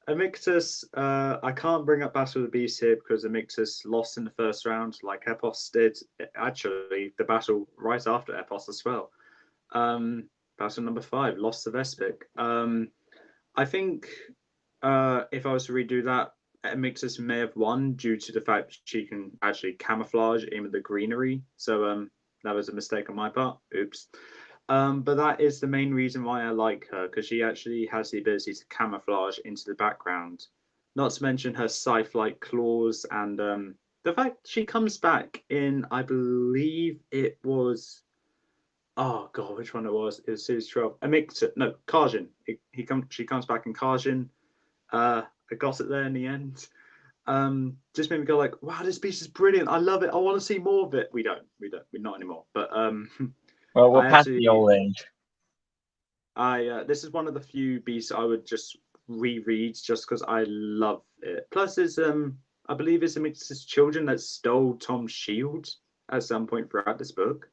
Amictus, I can't bring up Battle of the Beast here because Amictus lost in the first round, like Epos did. Actually, the battle right after Epos as well. Battle number 5, lost to Vespic. I think if I was to redo that, Amictus may have won due to the fact she can actually camouflage in with the greenery. So that was a mistake on my part. Oops. But that is the main reason why I like her, because she actually has the ability to camouflage into the background. Not to mention her scythe-like claws and the fact she comes back in, I believe it was, oh god, which one it was? It was series 12. Kajin. She comes back in Kajin. I got it there in the end. Just made me go like, wow, this beast is brilliant. I love it. I want to see more of it. We're not anymore. But Well, we're past the old age. This is one of the few beasts I would just reread just because I love it. Plus, there's I believe it's Amictus' children that stole Tom's shield at some point throughout this book.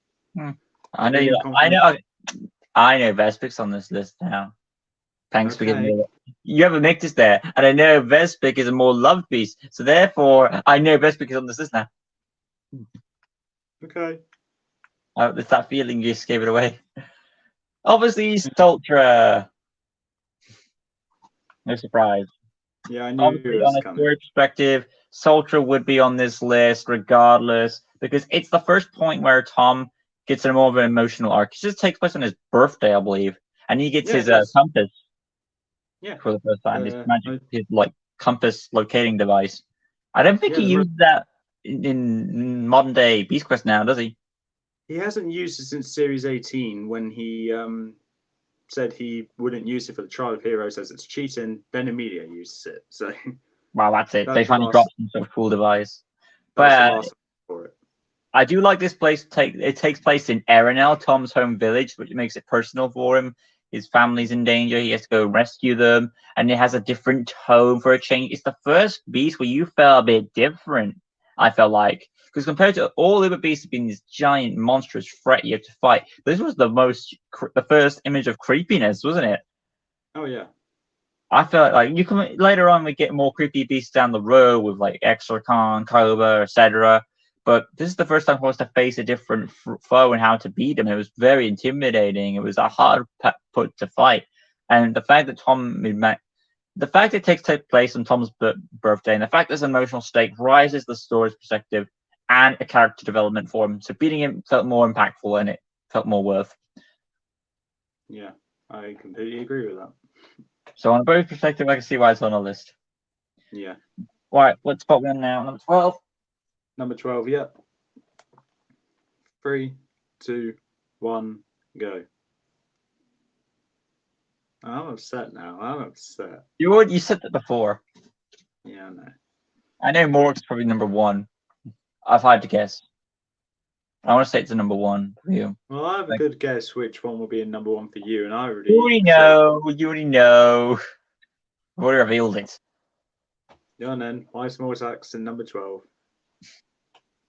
I know Vespic's on this list now. Thanks for giving me that. You have Amictus there, and I know Vespic is a more loved beast, so therefore I know Vespic is on this list now. Okay. It's that feeling you just gave it away. Obviously, Stultra. No surprise. Yeah, I knew. Obviously, on a story perspective, Sultra would be on this list regardless, because it's the first point where Tom gets a more of an emotional arc. It just takes place on his birthday, I believe, and he gets his compass. Yeah. For the first time, his compass locating device. I don't think he used that in modern day Beast Quest now, does he? He hasn't used it since Series 18 when he said he wouldn't use it for the Trial of Heroes as it's cheating, then Emilia uses it. So wow, that's it. They finally dropped some sort of cool device. But for it. I do like this place. It takes place in Erenel, Tom's home village, which makes it personal for him. His family's in danger. He has to go rescue them, and it has a different tone for a change. It's the first beast where you felt a bit different. I felt like, because compared to all the other beasts, have been this giant monstrous threat you have to fight. This was the first image of creepiness, wasn't it? Oh yeah. I felt like you can later on we get more creepy beasts down the road with like Exorcon, Cobra, etc. But this is the first time for us to face a different foe and how to beat him. It was very intimidating. It was a hard put to fight, and the fact that the fact it takes place on Tom's birthday, and the fact there's an emotional stake rises the story's perspective and a character development for him. So beating him felt more impactful, and it felt more worth. Yeah, I completely agree with that. So on a both perspective, I can see why it's on a list. Yeah. Right, what spot we on now? Number 12. Number 12, yep. 3, 2, 1, go. I'm upset now. I'm upset. You said that before. Yeah, I know. I know Morax is probably number 1. I've had to guess. I want to say it's a number 1 for you. Well, I have a good guess which one will be a number 1 for you, and I already You already know. I've already revealed it. Yeah, and then why is Morax in number 12?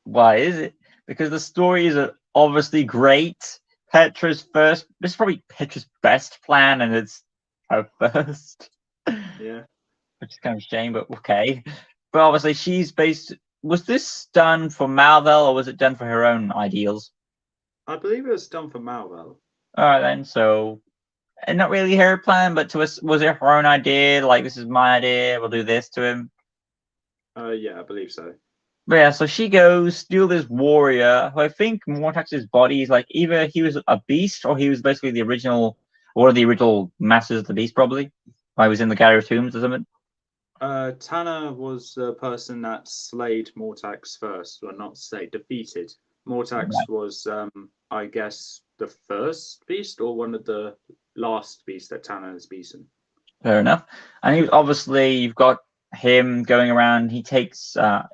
Why is it? Because the stories are obviously great. This is probably Petra's best plan, and it's her first. Yeah. Which is kind of a shame, but okay. But obviously, was this done for Malvel, or was it done for her own ideals? I believe it was done for Malvel. All right, then. So, and not really her plan, but to us, was it her own idea? Like, this is my idea. We'll do this to him. Yeah, I believe so. But yeah, so she goes steal this warrior who I think Mortax's body is like either he was a beast or he was basically one of the original masters of the beast, probably. Or he was in the Gallery of Tombs or something. Tanner was the person that slayed Morax first. Well, not slayed, defeated. Morax was, I guess, the first beast or one of the last beasts that Tanner has beaten. Fair enough. And obviously you've got him going around. He takes. I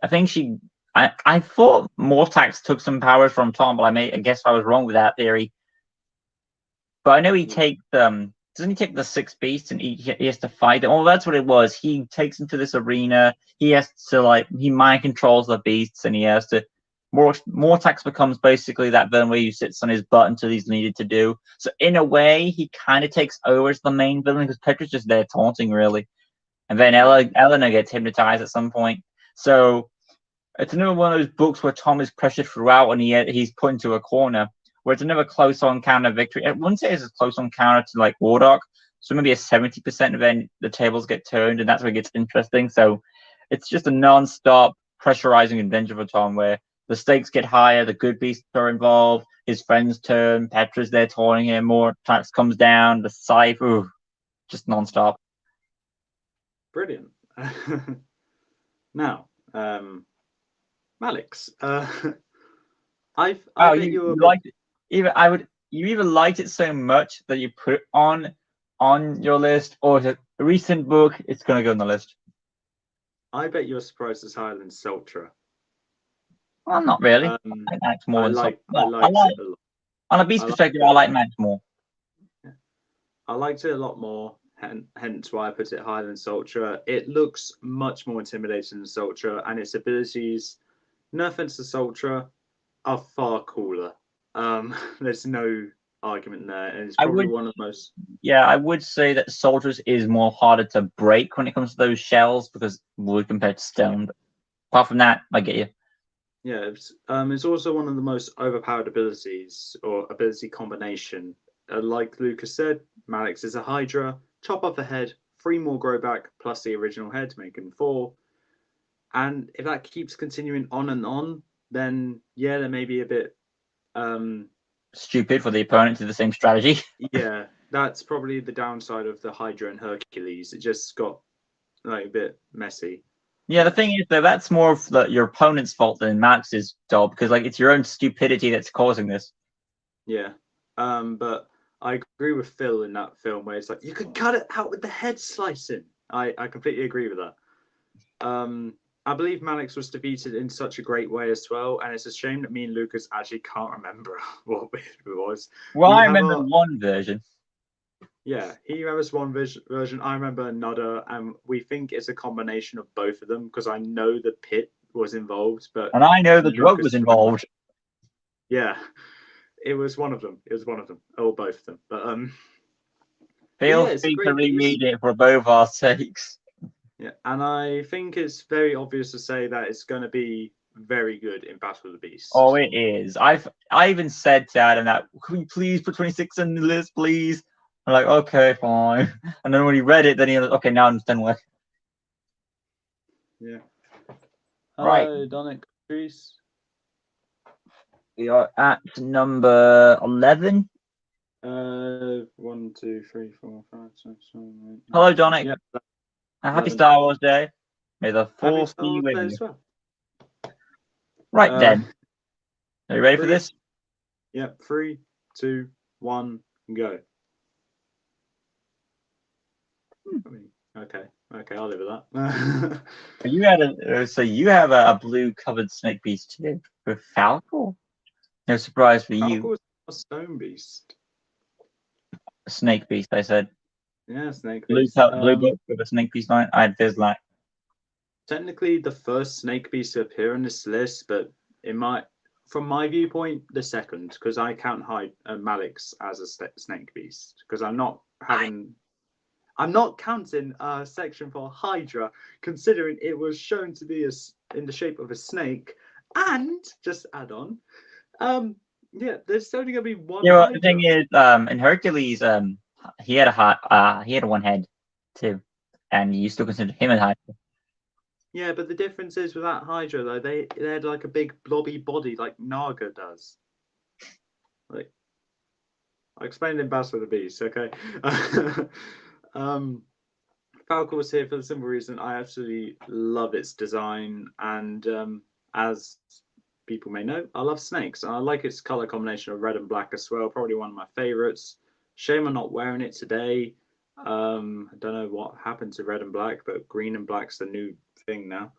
thought Mortax took some powers from Tom, but I guess I was wrong with that theory. But I know he takes doesn't he take the 6 beasts and he has to fight them? Oh, that's what it was. He takes them to this arena. He has to he mind controls the beasts, and he has to. Mortax becomes basically that villain where he sits on his butt until he's needed to do. So in a way, he kind of takes over as the main villain because Petra's just there taunting, really. And then Eleanor gets hypnotized at some point. So it's another one of those books where Tom is pressured throughout and he's put into a corner. Where it's another close on counter victory. I wouldn't say it's a close on counter to like Wardock. So maybe a 70% of then the tables get turned, and that's where it gets interesting. So it's just a non-stop pressurizing adventure for Tom where the stakes get higher, the good beasts are involved, his friends turn, Petra's there taunting him, more attacks comes down, the scythe, just non-stop. Brilliant. Now, Malix, I bet you liked it. You either liked it so much that you put it on your list, or it's a recent book, it's gonna go on the list. I bet you're surprised it's higher than Sultra. Well, not really. I like Max more. I liked it a lot. On a beast perspective, I like Max more. Yeah. I liked it a lot more, hence why I put it higher than Sultra. It looks much more intimidating than Sultra, and its abilities, no offense to Sultra, are far cooler. There's no argument there, and it's probably one of the most. Yeah, I would say that Soldiers is more harder to break when it comes to those shells because wood compared to stone. But apart from that, I get you. Yeah, it's also one of the most overpowered abilities or ability combination. Like Lucas said, Malix is a Hydra. Chop off the head, 3 more grow back plus the original head, making 4. And if that keeps continuing on and on, then yeah, there may be a bit stupid for the opponent to the same strategy. Yeah, that's probably the downside of the Hydra and Hercules. It just got like a bit messy. Yeah, the thing is though, that's more of your opponent's fault than Max's job because it's your own stupidity that's causing this. Yeah, but I agree with Phil in that film where it's like you could cut it out with the head slicing. I completely agree with that. I believe Malix was defeated in such a great way as well, and it's a shame that me and Lucas actually can't remember what it was. Well, I remember one version. Yeah, he remembers one version. I remember another, and we think it's a combination of both of them because I know the pit was involved, and I know the drug was involved. Yeah, it was one of them. Or both of them. But feel free to reread it for both our sakes. Yeah, and I think it's very obvious to say that it's going to be very good in Battle of the Beasts. Oh, it is. I even said to Adam that, can we please put 26 on the list, please? I'm like, okay, fine. And then when he read it, then he was like, okay, now I understand why. Yeah. Right. Hello, Donick Grease. We are at number 11. 1, 2, 3, 4, 5, 6, 7, 8. Hello, Donick. Yep. Happy Star Wars Day. May the Force be with you. Well. Right then. Are you ready for this? Yep. 3, 2, 1, go. Okay, I'll live with that. You have a blue covered snake beast too with Falco. No surprise for you. Falco's a stone beast. A snake beast, I said. Yeah, snake beast. Blue book with a snake beast line. I had Vizlac. Technically, the first snake beast to appear on this list, but from my viewpoint, the second, because I can't hide Malix as a snake beast because I'm not counting a section for Hydra, considering it was shown to be in the shape of a snake. And just add on, there's only gonna be one. Yeah, well, the thing is, in Hercules, he had a one head too, and you still consider him a Hydra. Yeah, but the difference is with that Hydra though, they had like a big blobby body like Naga does. Like I explained in Battle of the Beasts, okay. Falco was here for the simple reason I absolutely love its design, and as people may know, I love snakes. And I like its color combination of red and black as well. Probably one of my favorites. Shame I'm not wearing it today. I don't know what happened to red and black, but green and black's the new thing now.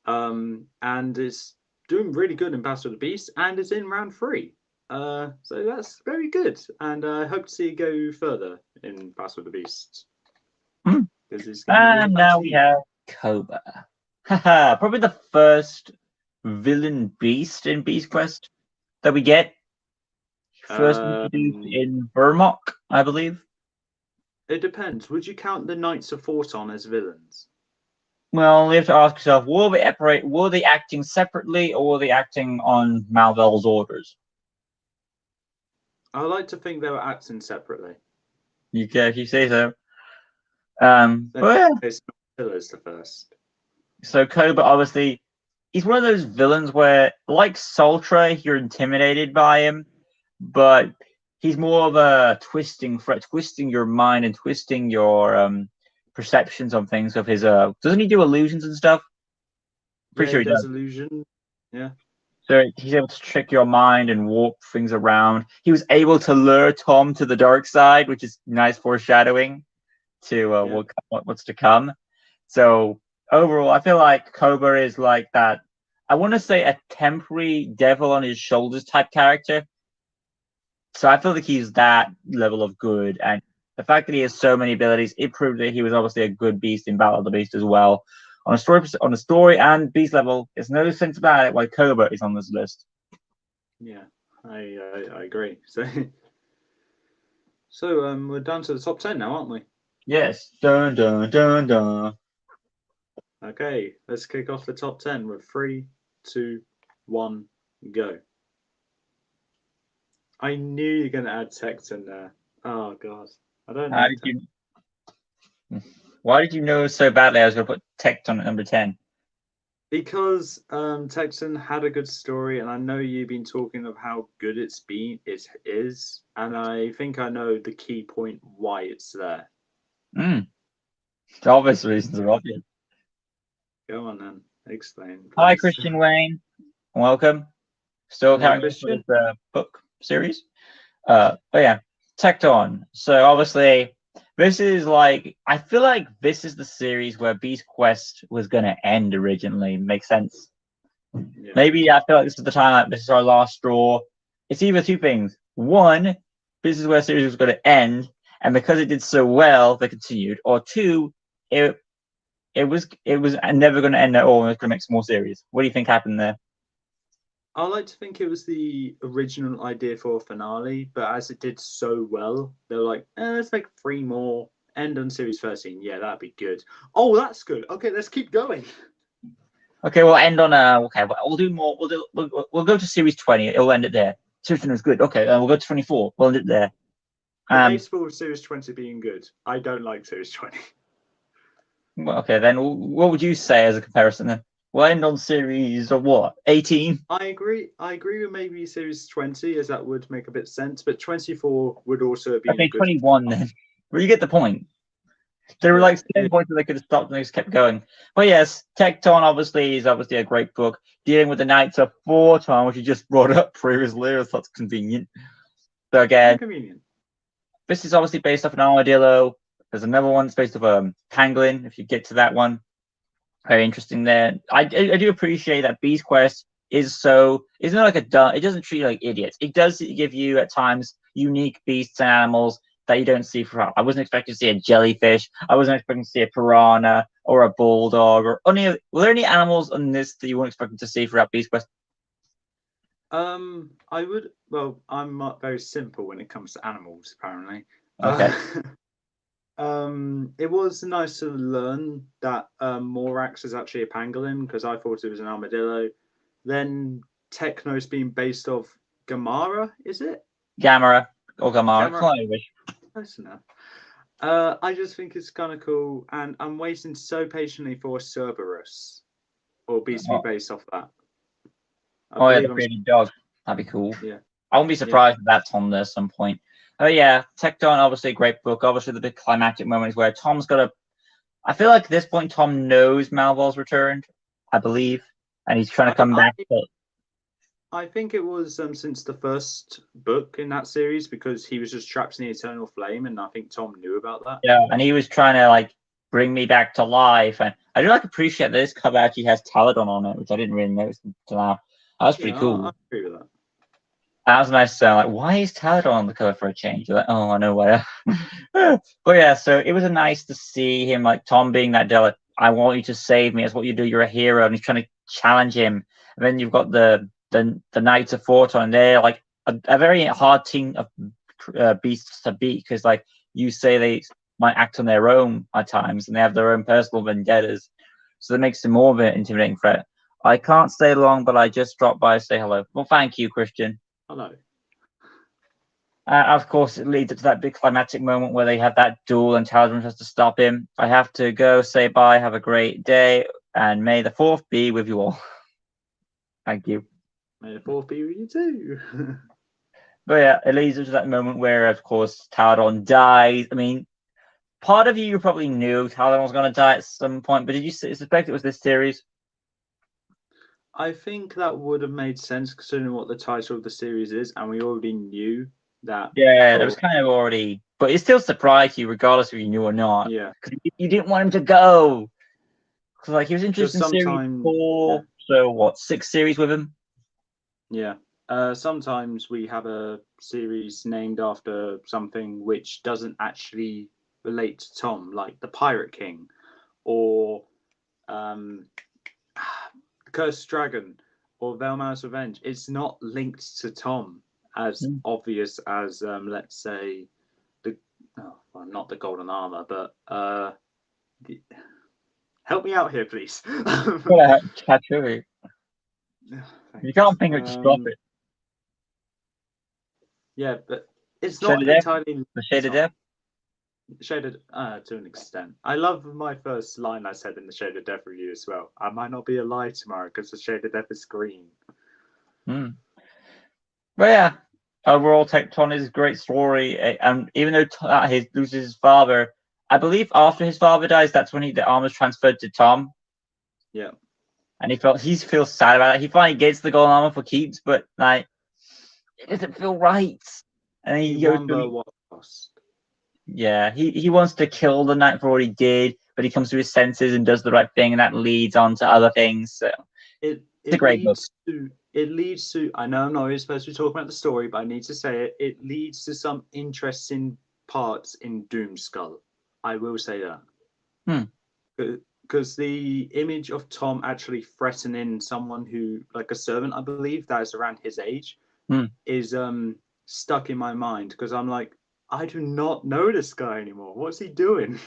And it's doing really good in Battle of the Beast, and it's in round 3. So that's very good, and I hope to see it go further in Battle of the Beast. Mm. And now we have Cobra. Haha, probably the first villain beast in Beast Quest that we get. First introduced in Vermok, I believe. It depends. Would you count the Knights of Forton as villains? Well, you have to ask yourself, were they acting separately, or were they acting on Malvel's orders? I like to think they were acting separately. You say so. But yeah. Pillars the first. So Cobra, obviously, he's one of those villains where, like Sultra, you're intimidated by him, but he's more of a twisting your mind and twisting your perceptions on things. Of his doesn't he do illusions and stuff? Pretty sure he does. Illusion. Yeah. So he's able to trick your mind and warp things around. He was able to lure Tom to the dark side, which is nice foreshadowing to what's to come. So overall, I feel like Cobra is like that. I want to say a temporary devil on his shoulders type character. So I feel like he's that level of good, and the fact that he has so many abilities, it proved that he was obviously a good beast in Battle of the Beast as well. On a story and beast level, there's no sense about it why Cobra is on this list. Yeah, I agree. So we're down to the top 10 now, aren't we? Yes. Dun dun dun dun. Okay, let's kick off the top 10 with 3, 2, 1, go. I knew you were going to add Tecton there. Oh god, I don't know. Why did you know so badly I was going to put Tecton at number 10? Because Tecton had a good story, and I know you've been talking of how good it is, and I think I know the key point why it's there. The obvious reasons are obvious. Go on then, explain. Please. Hi, Christian Wayne. Welcome. Still carrying this book series. But yeah, Tecton. So obviously, this is like, I feel like this is the series where Beast Quest was going to end originally. Makes sense. Yeah. Maybe I feel like this is the time, like, this is our last straw. It's either two things. One, this is where the series was going to end, and because it did so well, they continued. Or two, it was never going to end at all, and it was going to make some more series. What do you think happened there? I like to think it was the original idea for a finale, but as it did so well, they were like, let's make 3 more. End on series 13. Yeah, that'd be good. Oh, that's good. Okay, let's keep going. Okay, we'll end on okay, we'll do more. We'll go to series 20. It'll end it there. Series 20 was good. Okay, we'll go to 24. We'll end it there. Baseball with series 20 being good. I don't like series 20. Well, okay, then what would you say as a comparison then? We'll end on series of what? 18? I agree with maybe series 20, as that would make a bit of sense, but 24 would also be okay, 21 then. Well, you get the point. There were like 10 points that they could have stopped and they just kept going. But yes, Tecton obviously is a great book dealing with the Knights of Forton, which you just brought up previously. That's convenient. So again, convenient. This is obviously based off an armadillo. There's another one that's based off a pangolin. If you get to that one, very interesting there. I do appreciate that Beast Quest isn't like it doesn't treat you like idiots. It does give you at times unique beasts and animals that you don't see throughout. I wasn't expecting to see a jellyfish. I wasn't expecting to see a piranha or a bulldog or were there any animals on this that you weren't expecting to see throughout Beast Quest? I'm not very simple when it comes to animals, apparently. Okay. It was nice to learn that Morax is actually a pangolin, because I thought it was an armadillo. Then Techno's being based off Gamera, is it? Gamera or Gamera. Close enough. I just think it's kind of cool, and I'm waiting so patiently for Cerberus or beast to be based off that. The creative dog. That'd be cool. Yeah. I won't be surprised if that's on there at some point. Oh yeah, Tecton, obviously a great book. Obviously the big climactic moment is where Tom's got to I feel like at this point Tom knows Malvol's returned, I believe, and he's trying to come back. But I think it was since the first book in that series, because he was just trapped in the Eternal Flame, and I think Tom knew about that. yeah, and he was trying to like bring me back to life, and I do like appreciate that this cover actually has Taladon on it, which I didn't really notice until now. That's pretty cool. I agree with that. That was nice. Like, why is Taladon on the cover for a change? You're like, oh, I know why. But yeah, so it was nice to see him, like Tom being that like, I want you to save me. That's what you do. You're a hero, and he's trying to challenge him. And then you've got the Knights of Forton, and they're like a very hard team of beasts to beat, because like you say they might act on their own at times, and they have their own personal vendettas. So that makes them more of an intimidating threat. I can't stay long, but I just dropped by to say hello. Well, thank you, Christian. Hello. Of course, it leads up to that big climatic moment where they have that duel and Taladin has to stop him. I have to go, say bye, have a great day, and may the 4th be with you all. Thank you. May the 4th be with you too. But yeah, it leads up to that moment where, of course, Taladin dies. I mean, part of you probably knew Taladin was going to die at some point, but did you suspect it was this series? I think that would have made sense considering what the title of the series is, and we already knew that. Yeah, it was kind of already, but it still surprised you, regardless if you knew or not. Yeah, because you didn't want him to go. Because like he was interested in series 4, yeah. so what, 6 series with him? Yeah. Sometimes we have a series named after something which doesn't actually relate to Tom, like the Pirate King, or Cursed Dragon, or Velma's Revenge. It's not linked to Tom as obvious as let's say not the Golden Armor, but help me out here, please. Catch you can't think of, just drop it. Yeah, but it's not entirely the Shade of Death. Shaded to an extent. I love my first line I said in the Shade of Death review as well. I might not be alive tomorrow because the Shade of Death is green. But yeah, overall, Tecton is a great story. And even though he loses his father, I believe after his father dies, that's when the armor's transferred to Tom. Yeah. And he feels sad about it. He finally gets the golden armor for keeps, but like it doesn't feel right. And he goes yeah, he wants to kill the knight for what he did, but he comes to his senses and does the right thing, and that leads on to other things. So it's a great book. It leads to, I know I'm not really supposed to be talking about the story, but I need to say it. It leads to some interesting parts in Doomskull. I will say that. Because the image of Tom actually threatening someone who, like a servant, I believe, that is around his age, is stuck in my mind. Because I'm like, I do not know this guy anymore. What's he doing?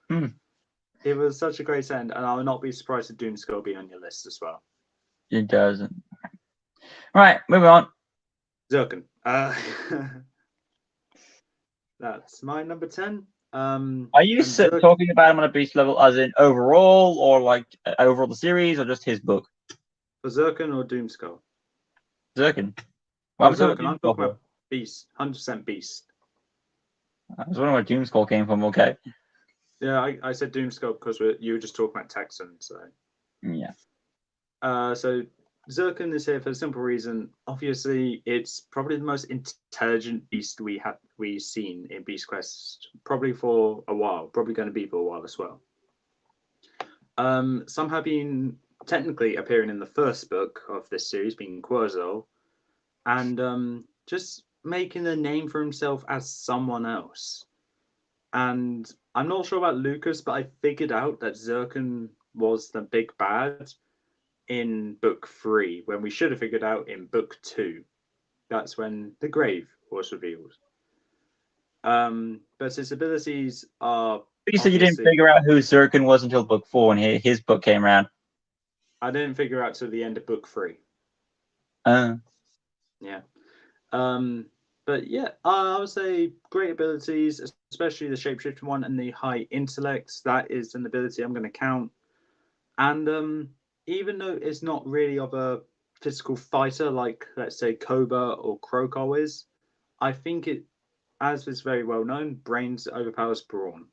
It was such a great end, and I would not be surprised if Doomskull be on your list as well. It doesn't. Right, moving on. Zircon. That's my number 10. Are you talking about him on a beast level as in overall, or like overall the series, or just his book? For Zircon or Doomskull? Zircon. I'm talking about Beast. 100% Beast. I was wondering where Doomskull came from. Okay. Yeah, I said Doomskull because you were just talking about Texan. So yeah. So Zircon is here for a simple reason. Obviously, it's probably the most intelligent beast we've seen in Beast Quest, probably for a while. Probably going to be for a while as well. Some have been technically appearing in the first book of this series, being Querzal, and just making a name for himself as someone else. And I'm not sure about Lucas, but I figured out that Zircon was the big bad in book 3, when we should have figured out in book 2. That's when the grave was revealed. But his abilities are. You said you didn't figure out who Zircon was until book 4 when his book came around. I didn't figure out till the end of book 3. Yeah. But yeah, I would say great abilities, especially the shapeshifting one and the high intellect. That is an ability I'm going to count. And even though it's not really of a physical fighter like, let's say, Cobra or Krokol is, I think it, as is very well known, brains overpowers brawn.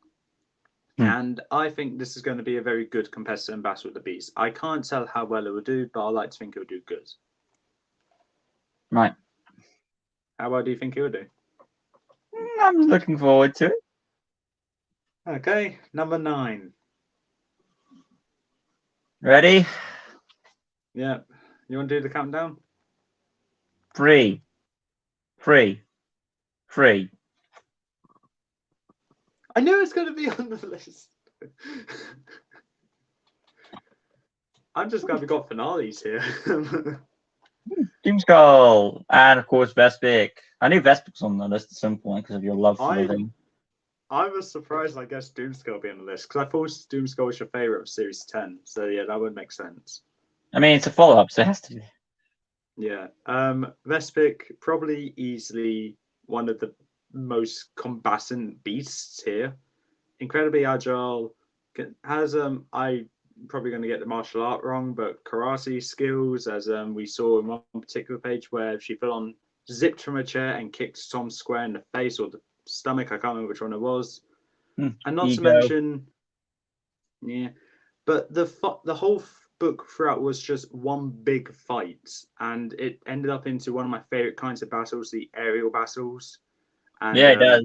And I think this is going to be a very good competitor in Battle of the Beast. I can't tell how well it will do, but I like to think it will do good. Right. How well do you think it will do? I'm looking forward to it. Okay, number 9. Ready? Yeah. You want to do the countdown? 3, 3, 3. I knew it's going to be on the list. I'm just glad we got finales here. Doomskull, and of course Vespic. I knew Vespic was on the list at some point because of your love for the thing. I was surprised, I guess, Doomskull be on the list because I thought Doomskull was your favorite of Series 10. So yeah, that would make sense. I mean, it's a follow-up, so it has to be. Yeah. Vespic, probably easily one of the most combatant beasts here. Incredibly agile. Has I probably going to get the martial art wrong, but karate skills, as we saw in one particular page where she full on zipped from a chair and kicked Tom square in the face or the stomach. I can't remember which one it was. And not to mention, yeah, but the whole book throughout was just one big fight, and it ended up into one of my favorite kinds of battles, the aerial battles. And, yeah, it does.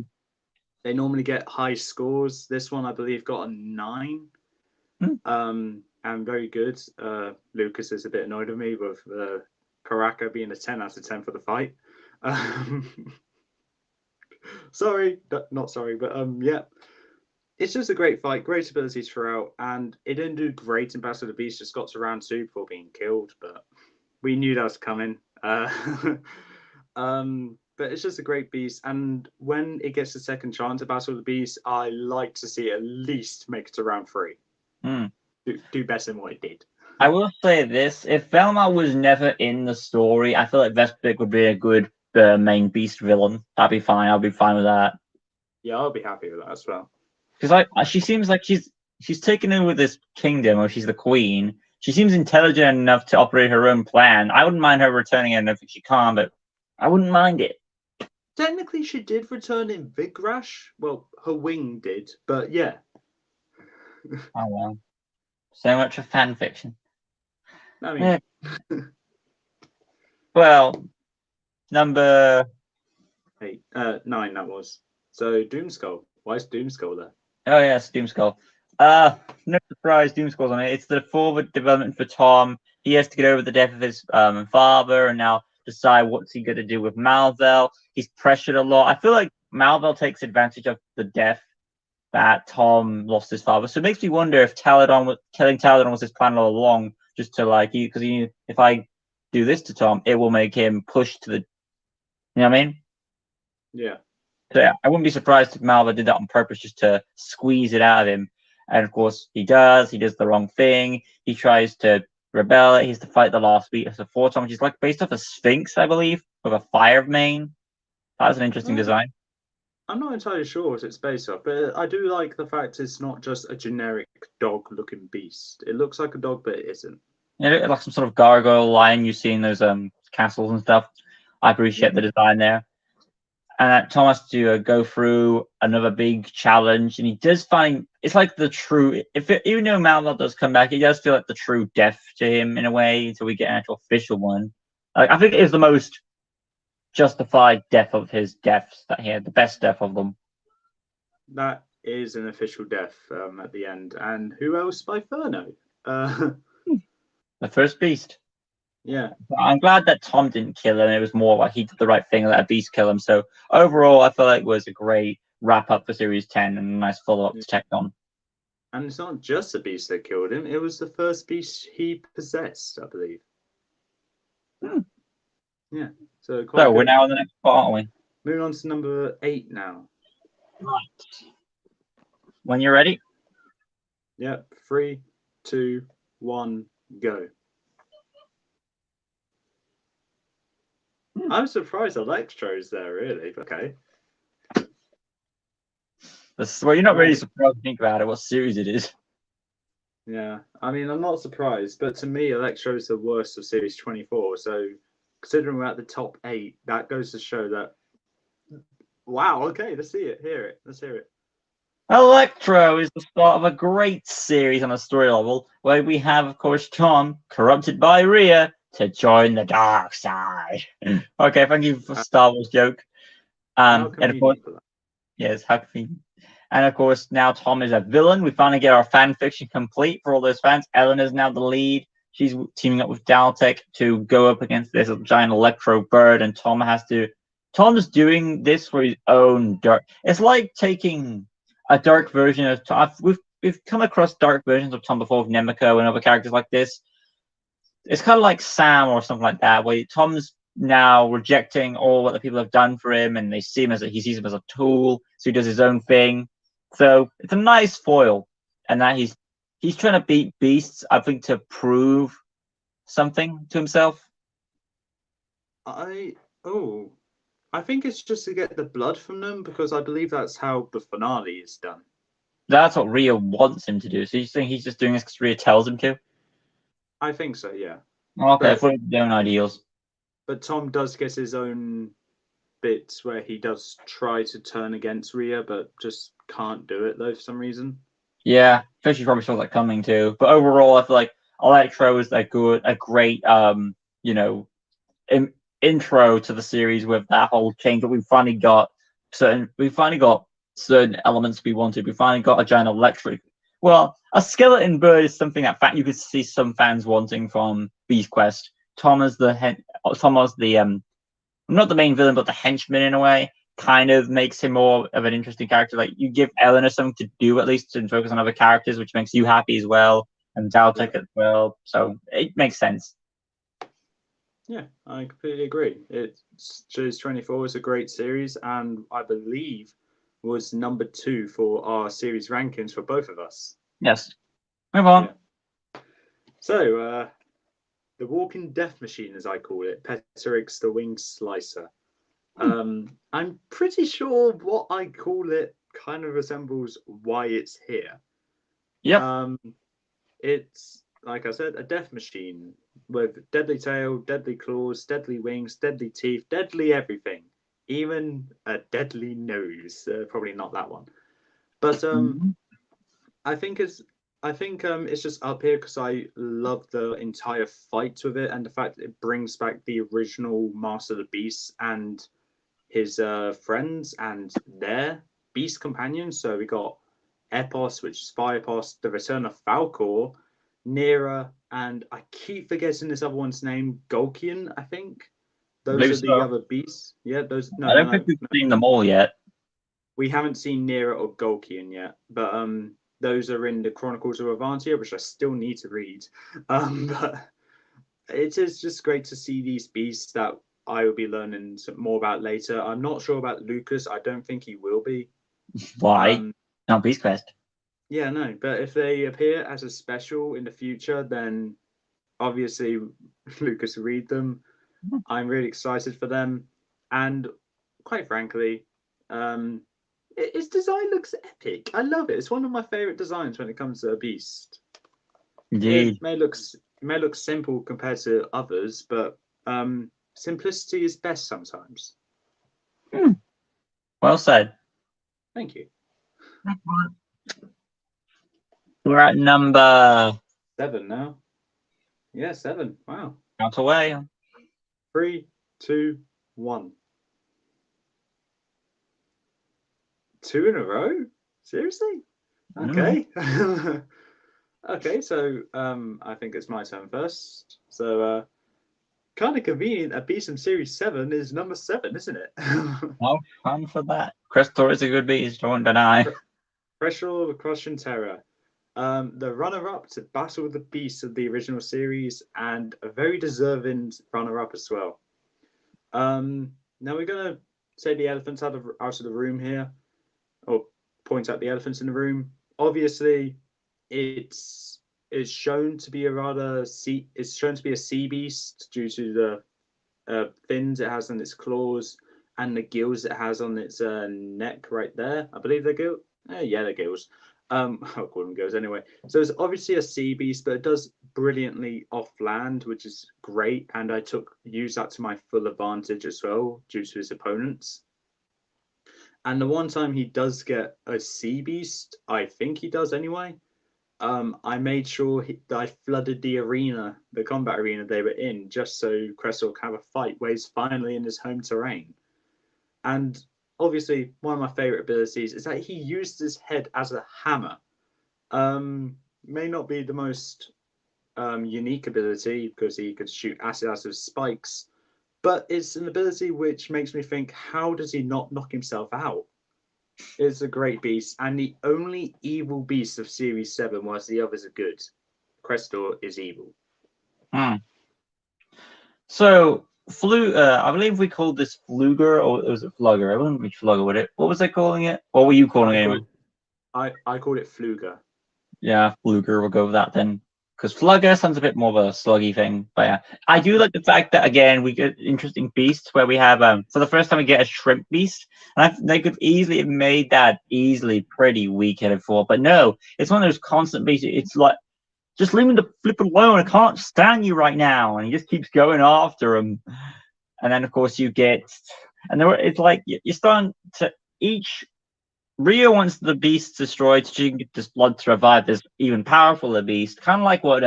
They normally get high scores. This one, I believe, got a 9. And very good. Lucas is a bit annoyed with me with Karaka being a 10 out of 10 for the fight. Sorry, not sorry, but yeah. It's just a great fight, great abilities throughout, and it didn't do great in Battle of the Beast, just got to round 2 before being killed, but we knew that was coming. But it's just a great beast, and when it gets the second chance at Battle of the Beast, I like to see it at least make it to round 3. Do better than what it did. I will say this: if Velma was never in the story, I feel like Vespic would be a good main beast villain. That'd be fine. I'll be fine with that. Yeah, I'll be happy with that as well. Because she seems like she's taken over this kingdom, where she's the queen. She seems intelligent enough to operate her own plan. I wouldn't mind her returning. I don't think she can, but I wouldn't mind it. Technically, she did return in Vigrash. Well, her wing did, but yeah. Oh well. So much for fan fiction. I mean, well, number 9 that was. So Doomskull. Why is Doomskull there? Oh yes, Doomskull. No surprise, Doomskull's on it. It's the forward development for Tom. He has to get over the death of his father and now decide what's he going to do with Malvel. He's pressured a lot. I feel like Malvel takes advantage of the death that Tom lost his father. So it makes me wonder if killing Taladon was his plan all along, just to because if I do this to Tom, it will make him push to the, you know what I mean? Yeah. So yeah, I wouldn't be surprised if Malva did that on purpose just to squeeze it out of him. And of course, he does. He does the wrong thing. He tries to rebel. He has to fight the last beat of the Tom, which is like based off a Sphinx, I believe, with a fire mane. That's an interesting design. I'm not entirely sure what it's based off, but I do like the fact it's not just a generic dog-looking beast. It looks like a dog, but it isn't. Yeah, like some sort of gargoyle lion you see in those castles and stuff. I appreciate the design there. And Tom has to go through another big challenge, and he does find it's like the true. Even though Malvel does come back, it does feel like the true death to him in a way until we get an actual official one. I think it is the most justified death of his deaths that he had, the best death of them. That is an official death at the end, and who else by Furno? The first beast. Yeah. I'm glad that Tom didn't kill him. It was more like he did the right thing and let a beast kill him. So overall, I feel like it was a great wrap up for Series 10 and a nice follow up to Tecton. And it's not just a beast that killed him, it was the first beast he possessed, I believe. Yeah. So we're now on the next part, aren't we? Moving on to number 8 now. Right. When you're ready. Yep. 3, 2, 1, go. I'm surprised Electro's there, really. Okay. Well, you're not really surprised to think about it, what series it is. Yeah, I mean, I'm not surprised, but to me, Electro's the worst of Series 24. So, considering we're at the top 8, that goes to show that. Wow. Okay, let's see it. Let's hear it. Electro is the start of a great series on a story level where we have, of course, Tom, corrupted by Rhea, to join the dark side. Okay, thank you for Star Wars joke. How And of course, convenient for that. yes, how convenient. And of course, now Tom is a villain. We finally get our fan fiction complete for all those fans. Ellen is now the lead. She's teaming up with Daltech to go up against this giant electro bird, and Tom's doing this for his own dark. It's like taking a dark version of Tom. We've come across dark versions of Tom before with Nemeko and other characters like this. It's kind of like Sam or something like that, where Tom's now rejecting all what the people have done for him, and he sees him as a tool, so he does his own thing. So it's a nice foil, and that he's trying to beat beasts, I think, to prove something to himself. I think it's just to get the blood from them, because I believe that's how the finale is done. That's what Rhea wants him to do. So you think he's just doing this because Rhea tells him to? I think so, yeah. Okay, for his own ideals. But Tom does get his own bits where he does try to turn against Rhea, but just can't do it though for some reason. Yeah, Fishy probably saw that coming too. But overall, I feel like Electro is a great, intro to the series with that whole change. That we finally got certain elements we wanted. We finally got a giant electric. Well, a skeleton bird is something that you could see some fans wanting from Beast Quest. Tom as the not the main villain, but the henchman in a way, kind of makes him more of an interesting character. Like you give Eleanor something to do at least and focus on other characters, which makes you happy as well, and Daltech as well. So it makes sense. Yeah, I completely agree. Choose 24 is a great series, and I believe was number 2 for our series rankings for both of us. Yes. Move on. Yeah. So, the walking death machine, as I call it, Peterix the Winged Slicer. I'm pretty sure what I call it kind of resembles why it's here. Yep. It's, like I said, a death machine with deadly tail, deadly claws, deadly wings, deadly teeth, deadly everything. Even a deadly nose. Probably not that one. But I think it's just up here because I love the entire fight with it, and the fact that it brings back the original Master of the Beast and his friends and their beast companions. So we got Epos, which is Firepost, the return of Falco, Nera, and I keep forgetting this other one's name, Golkian, I think. Those are the other beasts. Yeah, those. No, I don't think we've seen them all yet. We haven't seen Nera or Golkian yet, but those are in the Chronicles of Avantia, which I still need to read. But it is just great to see these beasts that I will be learning more about later. I'm not sure about Lucas. I don't think he will be. Why? Not Beast Quest. Yeah, no. But if they appear as a special in the future, then obviously Lucas will read them. I'm really excited for them. And quite frankly, its design looks epic. I love it. It's one of my favorite designs when it comes to a beast. Indeed. It may look simple compared to others, but simplicity is best sometimes. Well said. Thank you. We're at number 7 now. Yeah, 7. Wow. Count away. 3, 2, 1. 2 in a row? Seriously? Okay. Okay, so I think it's my turn first. So kind of convenient that Beast from Series 7 is number 7, isn't it? No fun for that. Crystal is a good beast, I won't deny. Pressure of Crushing Terror. The runner-up to Battle with the Beasts of the original series, and a very deserving runner-up as well. Now we're going to say the elephants out of the room here, or point out the elephants in the room. Obviously, it's shown to be a sea beast due to the fins it has on its claws and the gills it has on its neck right there. I believe they're gills. Yeah, they're gills. I'll call them gills anyway. So it's obviously a sea beast, but it does brilliantly off land, which is great. And I used that to my full advantage as well due to his opponents. And the one time he does get a sea beast, I think he does anyway. I made sure that I flooded the arena, the combat arena they were in, just so Cresswell can have a fight where he's finally in his home terrain. And obviously, one of my favorite abilities is that he used his head as a hammer. May not be the most unique ability because he could shoot acid out of spikes, but it's an ability which makes me think, how does he not knock himself out? It's a great beast, and the only evil beast of Series 7, whilst the others are good. Crestor is evil. So, I believe we called this Fluger, or was it Flugger? I wasn't which Flugger with it. What was I calling it? What were you calling it anyway? I called it Fluger. Yeah, Fluger, we'll go with that then. Because Flugger sounds a bit more of a sluggy thing. But yeah, I do like the fact that, again, we get interesting beasts where we have, for the first time, we get a shrimp beast. And they could easily have made that pretty weak-headed for. But no, it's one of those constant beasts. It's like, just leave me the flip alone. I can't stand you right now. And he just keeps going after him. And then, of course, you get, and it's like you're starting to each. Rio wants the beast destroyed so she can get this blood to revive this even powerful beast. Kind of like what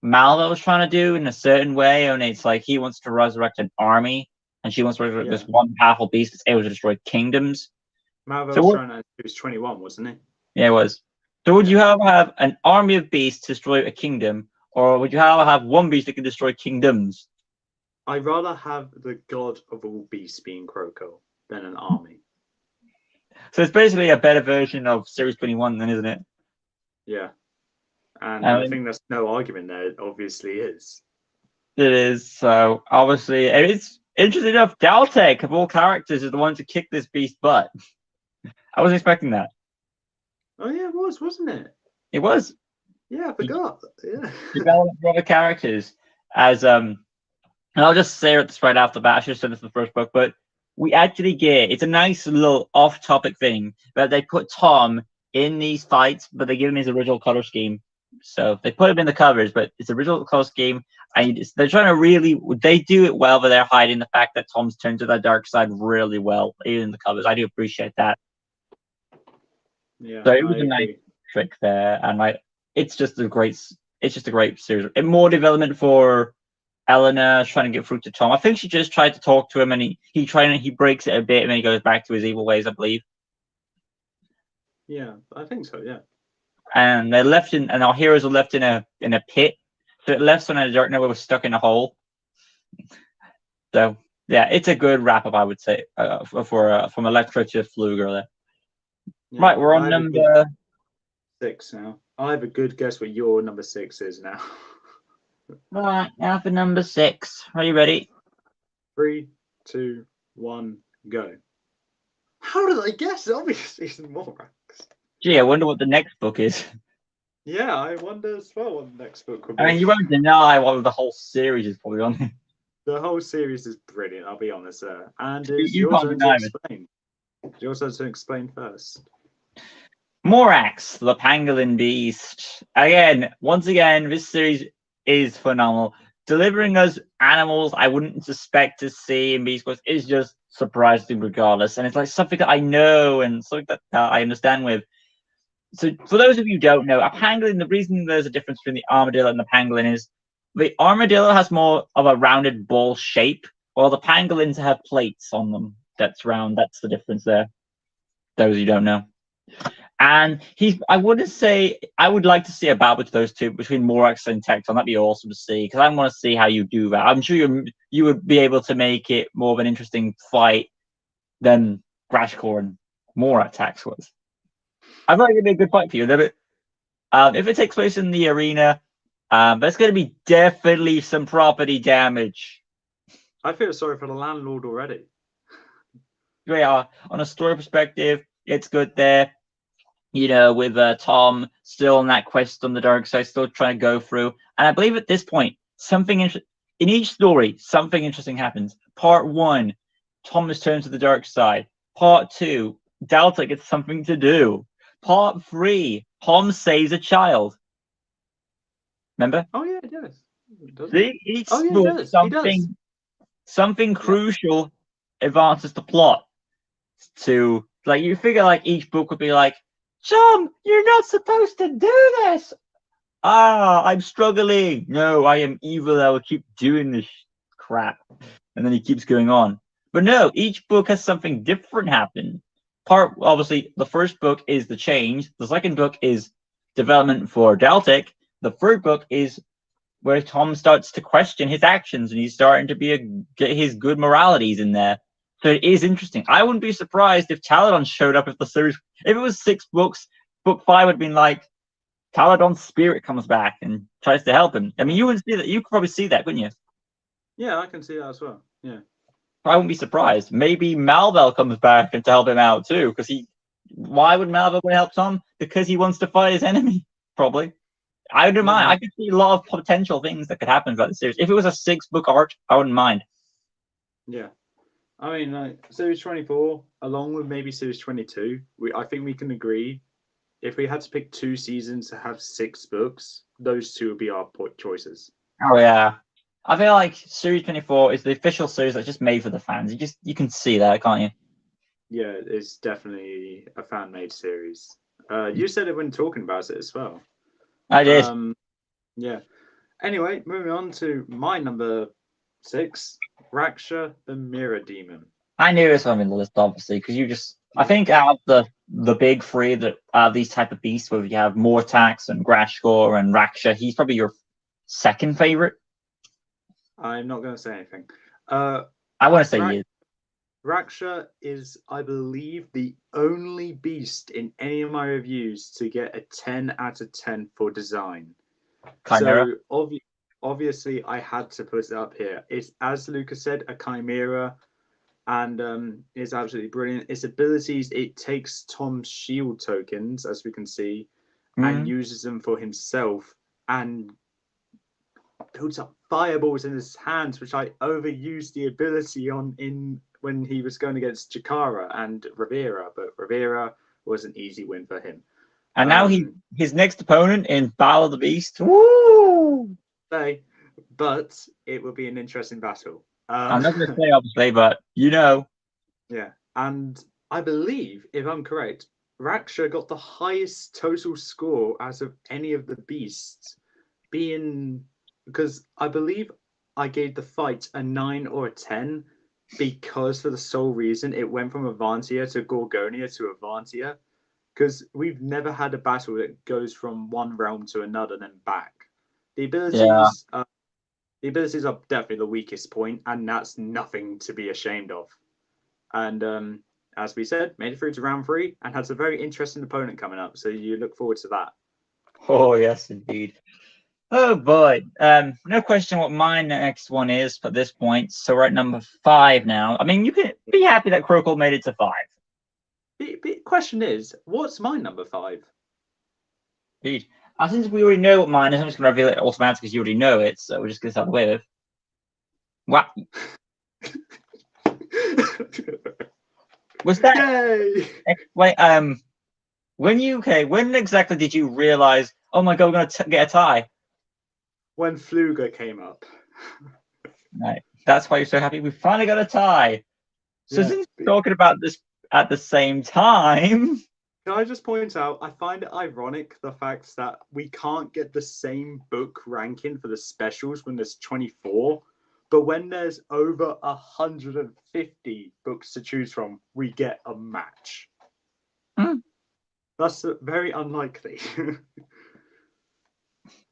Malva was trying to do in a certain way. And it's like he wants to resurrect an army, and she wants to resurrect this one powerful beast that's able to destroy kingdoms. Malva was trying to. It was 21, wasn't it? Yeah, it was. So would you have an army of beasts destroy a kingdom, or would you have one beast that can destroy kingdoms? I'd rather have the god of all beasts being Kroko than an army. So it's basically a better version of Series 21 then, isn't it? Yeah. And I think there's no argument there. It obviously is. It is. So obviously, it's interesting enough. Daltek, of all characters, is the one to kick this beast butt. I wasn't expecting that. Oh yeah, it was, wasn't it? It was. Yeah, I forgot. Yeah. Developed for other characters as and I'll just say this right off the bat. I should have said this in the first book, but we actually get, it's a nice little off-topic thing, but they put Tom in these fights, but they give him his original color scheme. So they put him in the covers, but it's original color scheme. And they're trying to they do it well, but they're hiding the fact that Tom's turned to the dark side really well, even in the covers. I do appreciate that. Yeah. So it was a nice trick there, and it's just a great series. And more development for Eleanor trying to get through to Tom. I think she just tried to talk to him, and he breaks it a bit, and then he goes back to his evil ways, I believe. Yeah, I think so. Yeah. And our heroes are left in a pit. So it left someone in the dark. Now we're stuck in a hole. So yeah, it's a good wrap up, I would say, from Electra to Fluger there. Yeah, right, we're on number 6 now. I have a good guess what your number 6 is now. Right, now for number 6. Are you ready? 3, 2, 1, go. How did I guess? Obviously, it's Morax. Gee, I wonder what the next book is. Yeah, I wonder as well what the next book will be. I mean, you won't deny what the whole series is probably on. The whole series is brilliant, I'll be honest. And it's your turn to explain. Your turn to explain first. Morax, the Pangolin beast. Once again, this series is phenomenal. Delivering us animals I wouldn't suspect to see in Beast Wars is just surprising regardless. And it's like something that I know and something that I understand with. So for those of you who don't know, a pangolin, the reason there's a difference between the armadillo and the pangolin is the armadillo has more of a rounded ball shape, while the pangolins have plates on them that's round. That's the difference there. Those you don't know. And I would like to see a battle between those two, between Morax and Tecton. That'd be awesome to see, because I want to see how you do that. I'm sure you would be able to make it more of an interesting fight than Grashcore and Morax was. I thought it'd be a good fight for you. If it takes place in the arena, there's going to be definitely some property damage. I feel sorry for the landlord already. Yeah, on a story perspective, it's good there. You know, with Tom still on that quest on the dark side, still trying to go through. And I believe at this point, in each story, something interesting happens. Part 1, Tom is turned to the dark side. Part 2, Delta gets something to do. Part 3, Tom saves a child. Remember? Oh yeah, it does. See, each story, something crucial advances the plot. to like you figure like each book would be like, Tom, you're not supposed to do this. I'm struggling. No, I am evil. I will keep doing this crap. And then he keeps going on. But no, each book has something different happen. Obviously, the first book is the change. The second book is development for Deltic. The third book is where Tom starts to question his actions and he's starting to get his good moralities in there. So it is interesting. I wouldn't be surprised if Taladon showed up if it was 6 books, book 5 would have been like, Taladon's spirit comes back and tries to help him. I mean, you wouldn't see that. You could probably see that, couldn't you? Yeah, I can see that as well. Yeah. I wouldn't be surprised. Maybe Malvel comes back and to help him out too, because why would Malvel want to help Tom? Because he wants to fight his enemy, probably. I wouldn't mind. I could see a lot of potential things that could happen about the series. If it was a 6-book arc, I wouldn't mind. Yeah. I mean, like Series 24, along with maybe Series 22, I think we can agree. If we had to pick 2 seasons to have 6 books, those 2 would be our choices. Oh yeah, I feel like Series 24 is the official series that's just made for the fans. You can see that, can't you? Yeah, it's definitely a fan-made series. You said it when talking about it as well. I did. Yeah. Anyway, moving on to my number 6, Raksha, the Mirror Demon. I knew this one in the list, obviously, because I think out of the big 3 that are these type of beasts, where you have Morax and Grashkor and Raksha, he's probably your second favorite. I'm not going to say anything. I want to say he is. Raksha is, I believe, the only beast in any of my reviews to get a 10 out of 10 for design. Chimera. So obviously, I had to put it up here. It's, as Lucas said, a Chimera, and it's absolutely brilliant. Its abilities, it takes Tom's shield tokens, as we can see, and uses them for himself, and builds up fireballs in his hands, which I overused the ability on when he was going against Jakara and Rivera, but Rivera was an easy win for him. And now his next opponent in Battle of the Beast. Woo! But it will be an interesting battle. I'm not going to say obviously, but you know. Yeah, and I believe, if I'm correct, Raksha got the highest total score out of any of the beasts, because I believe I gave the fight a 9 or a 10, because for the sole reason it went from Avantia to Gorgonia to Avantia, because we've never had a battle that goes from one realm to another and then back. The abilities, the abilities are definitely the weakest point, and that's nothing to be ashamed of. And as we said, made it through to round 3 and has a very interesting opponent coming up, so you look forward to that. Oh yes, indeed. Oh boy. No question what my next one is at this point. So we're at number 5 now. I mean, you can be happy that Crokle made it to 5. The question is, what's my number 5? Indeed. Since we already know what mine is, I'm just going to reveal it automatically because you already know it. So we're just going to start away with. What? Was that? Yay! Wait. When exactly did you realize? Oh my god, we're going to get a tie. When Fluga came up. Right. That's why you're so happy. We finally got a tie. So since we're talking about this at the same time. Can I just point out, I find it ironic the fact that we can't get the same book ranking for the specials when there's 24, but when there's over 150 books to choose from, we get a match. That's very unlikely.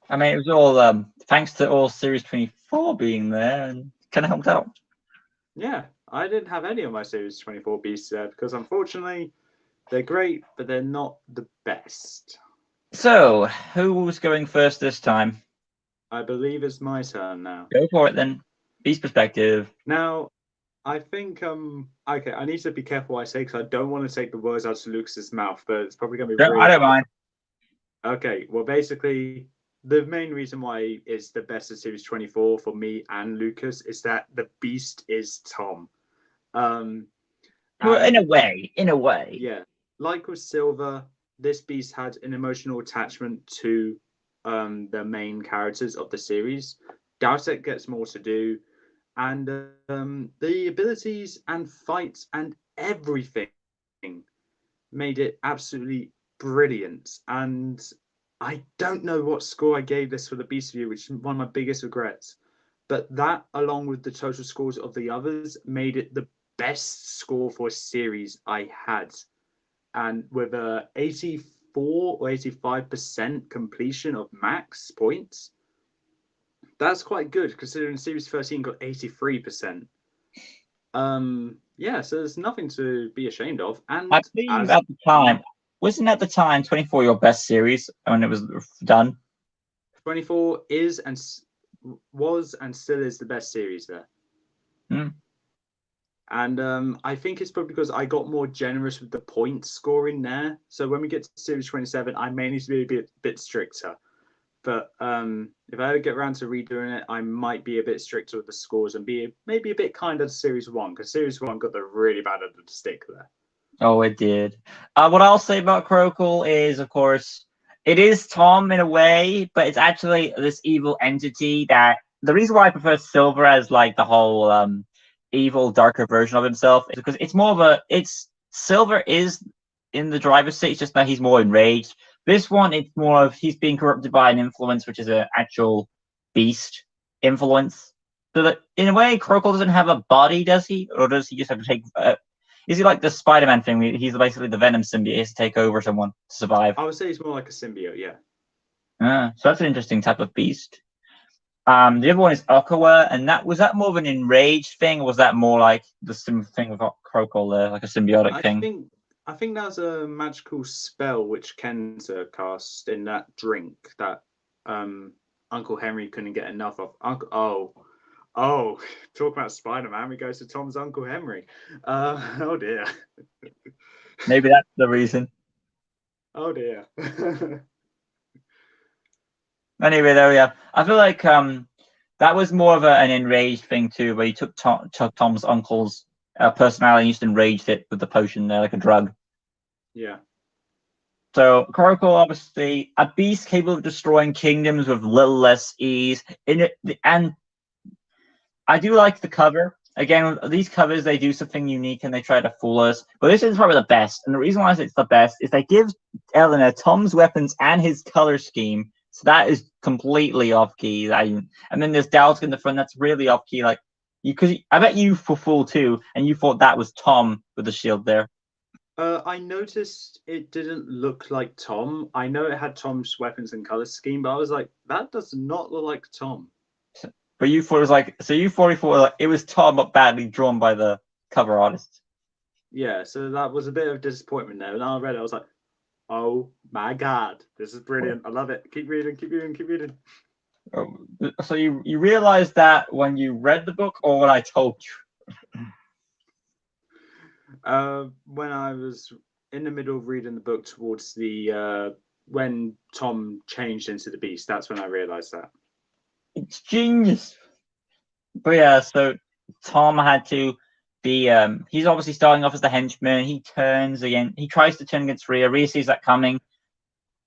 I mean, it was all thanks to all Series 24 being there and kind of helped out. Yeah, I didn't have any of my Series 24 beasts there because unfortunately they're great, but they're not the best. So, who's going first this time? I believe it's my turn now. Go for it then. Beast perspective. Now, I think okay, I need to be careful what I say because I don't want to take the words out of Lucas's mouth, but it's probably going to be I don't mind. Okay, well, basically, the main reason why it's the best of Series 24 for me and Lucas is that the beast is Tom. Well, in a way. Yeah. Like with Silver, this beast had an emotional attachment to the main characters of the series. Deltic gets more to do, and the abilities and fights and everything made it absolutely brilliant. And I don't know what score I gave this for the Beast View, which is one of my biggest regrets. But that, along with the total scores of the others, made it the best score for a series I had. And with a 84 or 85% completion of max points, that's quite good considering Series 13 got 83%. Yeah, so there's nothing to be ashamed of. And I believe at the time, wasn't at the time 24 your best series when it was done? 24 is and was and still is the best series there. And I think it's probably because I got more generous with the point scoring there. So when we get to Series 27, I may need to be a bit stricter. But if I ever get around to redoing it, I might be a bit stricter with the scores and be maybe a bit kinder to Series 1, because Series 1 got the really bad end of the stick there. Oh, it did. What I'll say about Crokle is, of course, it is Tom in a way, but it's actually this evil entity that... The reason why I prefer Silver as like the whole evil, darker version of himself is because it's more of a... Silver is in the driver's seat, it's just that he's more enraged. This one, it's more of he's being corrupted by an influence, which is an actual beast influence. So that, in a way, Crokle doesn't have a body, does he? Or does he just have to take... is he like the Spider-Man thing? He's basically the Venom symbiote. He has to take over someone to survive. I would say he's more like a symbiote, yeah. So that's an interesting type of beast. The other one is Okawa, and was that more of an enraged thing, or was that more like the thing with Crokle there, like a symbiotic thing? I think that was a magical spell which Kenza cast in that drink that Uncle Henry couldn't get enough of. Oh, talk about Spider-Man. We go to Tom's Uncle Henry. Oh dear. Maybe that's the reason. Oh dear. Anyway, though, yeah, I feel like that was more of an enraged thing too, where he took Tom's uncle's personality and just enraged it with the potion there, like a drug. Yeah. So Crokle, obviously, a beast capable of destroying kingdoms with little less ease. And I do like the cover. Again, these covers, they do something unique and they try to fool us. But this is probably the best. And the reason why it's the best is they give Eleanor Tom's weapons and his color scheme. So that is completely off key. And then there's Dalek in the front. That's really off key. Like, because I bet you for fool too, and you thought that was Tom with the shield there. I noticed it didn't look like Tom. I know it had Tom's weapons and color scheme, but I was like, that does not look like Tom. But you thought it was like, so you thought like it was Tom, but badly drawn by the cover artist. Yeah, so that was a bit of disappointment there. And I read it, I was like, oh my god, this is brilliant. I love it. Keep reading, keep reading, keep reading. So you realized that when you read the book or when I told you? When I was in the middle of reading the book towards the when Tom changed into the beast, that's when I realized that. It's genius. But yeah, so Tom had to be he's obviously starting off as the henchman. He turns again, he tries to turn against Rhea. Rhea sees that coming.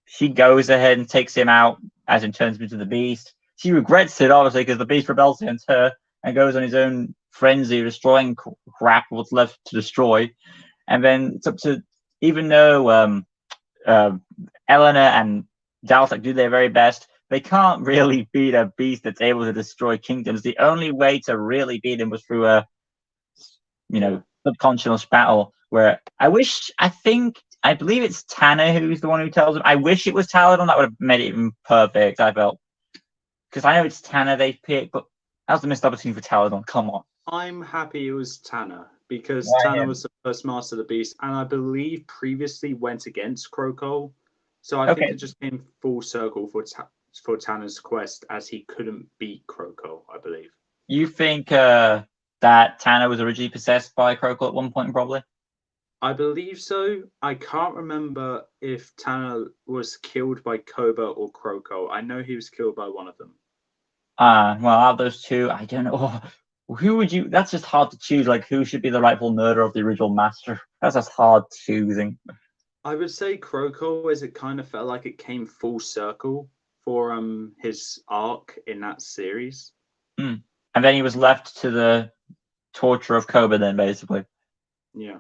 She goes ahead and takes him out, as in turns him into the beast. She regrets it, obviously, because the beast rebels against her and goes on his own frenzy, destroying crap, what's left to destroy. And then it's up to, even though Eleanor and Dalek do their very best, they can't really beat a beast that's able to destroy kingdoms. The only way to really beat him was through a, subconscious battle, where I believe it's Tanner who's the one who tells him. I wish it was Taladon. That would have made it even perfect, I felt. Because I know it's Tanner they picked, but that was a missed opportunity for Taladon. Come on. I'm happy it was Tanner, because Tanner was the first Master of the Beast, and I believe previously went against Crokle. So I think it just came full circle for Tanner's quest, as he couldn't beat Crokle, I believe. You think that Tanner was originally possessed by Crokle at one point, probably? I believe so. I can't remember if Tanner was killed by Cobra or Crokle. I know he was killed by one of them. Well, out of those two, I don't know. Who would you... That's just hard to choose, like, who should be the rightful murderer of the original Master. That's just hard choosing. I would say Crokle, as it kind of felt like it came full circle for his arc in that series. And then he was left to the torture of Cobra then, basically. Yeah.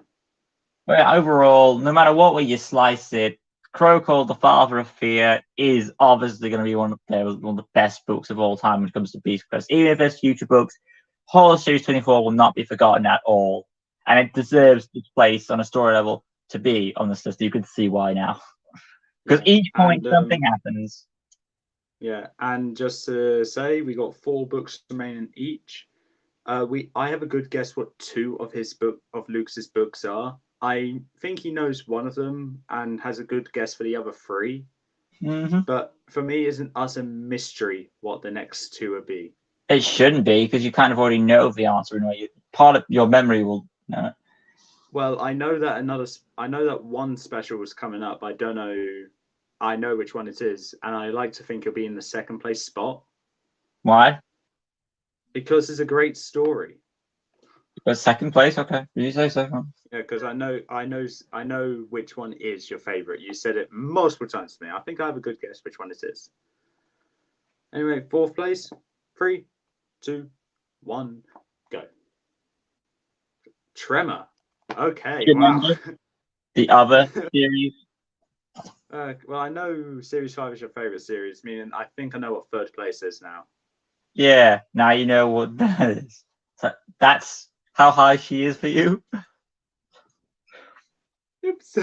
But overall, no matter what way you slice it, Crowcall, the Father of Fear, is obviously going to be one of the best books of all time when it comes to Beast Quest. Even if there's future books, Horror Series 24 will not be forgotten at all. And it deserves its place on a story level to be on this list. You can see why now. Because each point something happens. Yeah, and just to say, we got 4 books remaining each. I have a good guess what 2 of Lucas's books are. I think he knows one of them and has a good guess for the other 3. Mm-hmm. But for me, isn't us a mystery what the next 2 will be. It shouldn't be, because you kind of already know the answer. Part of your memory will know it. Well, I know that one special was coming up. I don't know. I know which one it is, and I like to think it'll be in the 2nd place spot. Why? Because it's a great story. But 2nd place, okay. Did you say 2nd? Yeah, because I know which one is your favorite. You said it multiple times to me. I think I have a good guess which one it is. Anyway, 4th place. 3, 2, 1, go. Tremor. Okay. Wow. The other series. Well, I know Series 5 is your favorite series, meaning I think I know what 3rd place is now. Yeah, now you know what that is. So that's how high she is for you. Oops.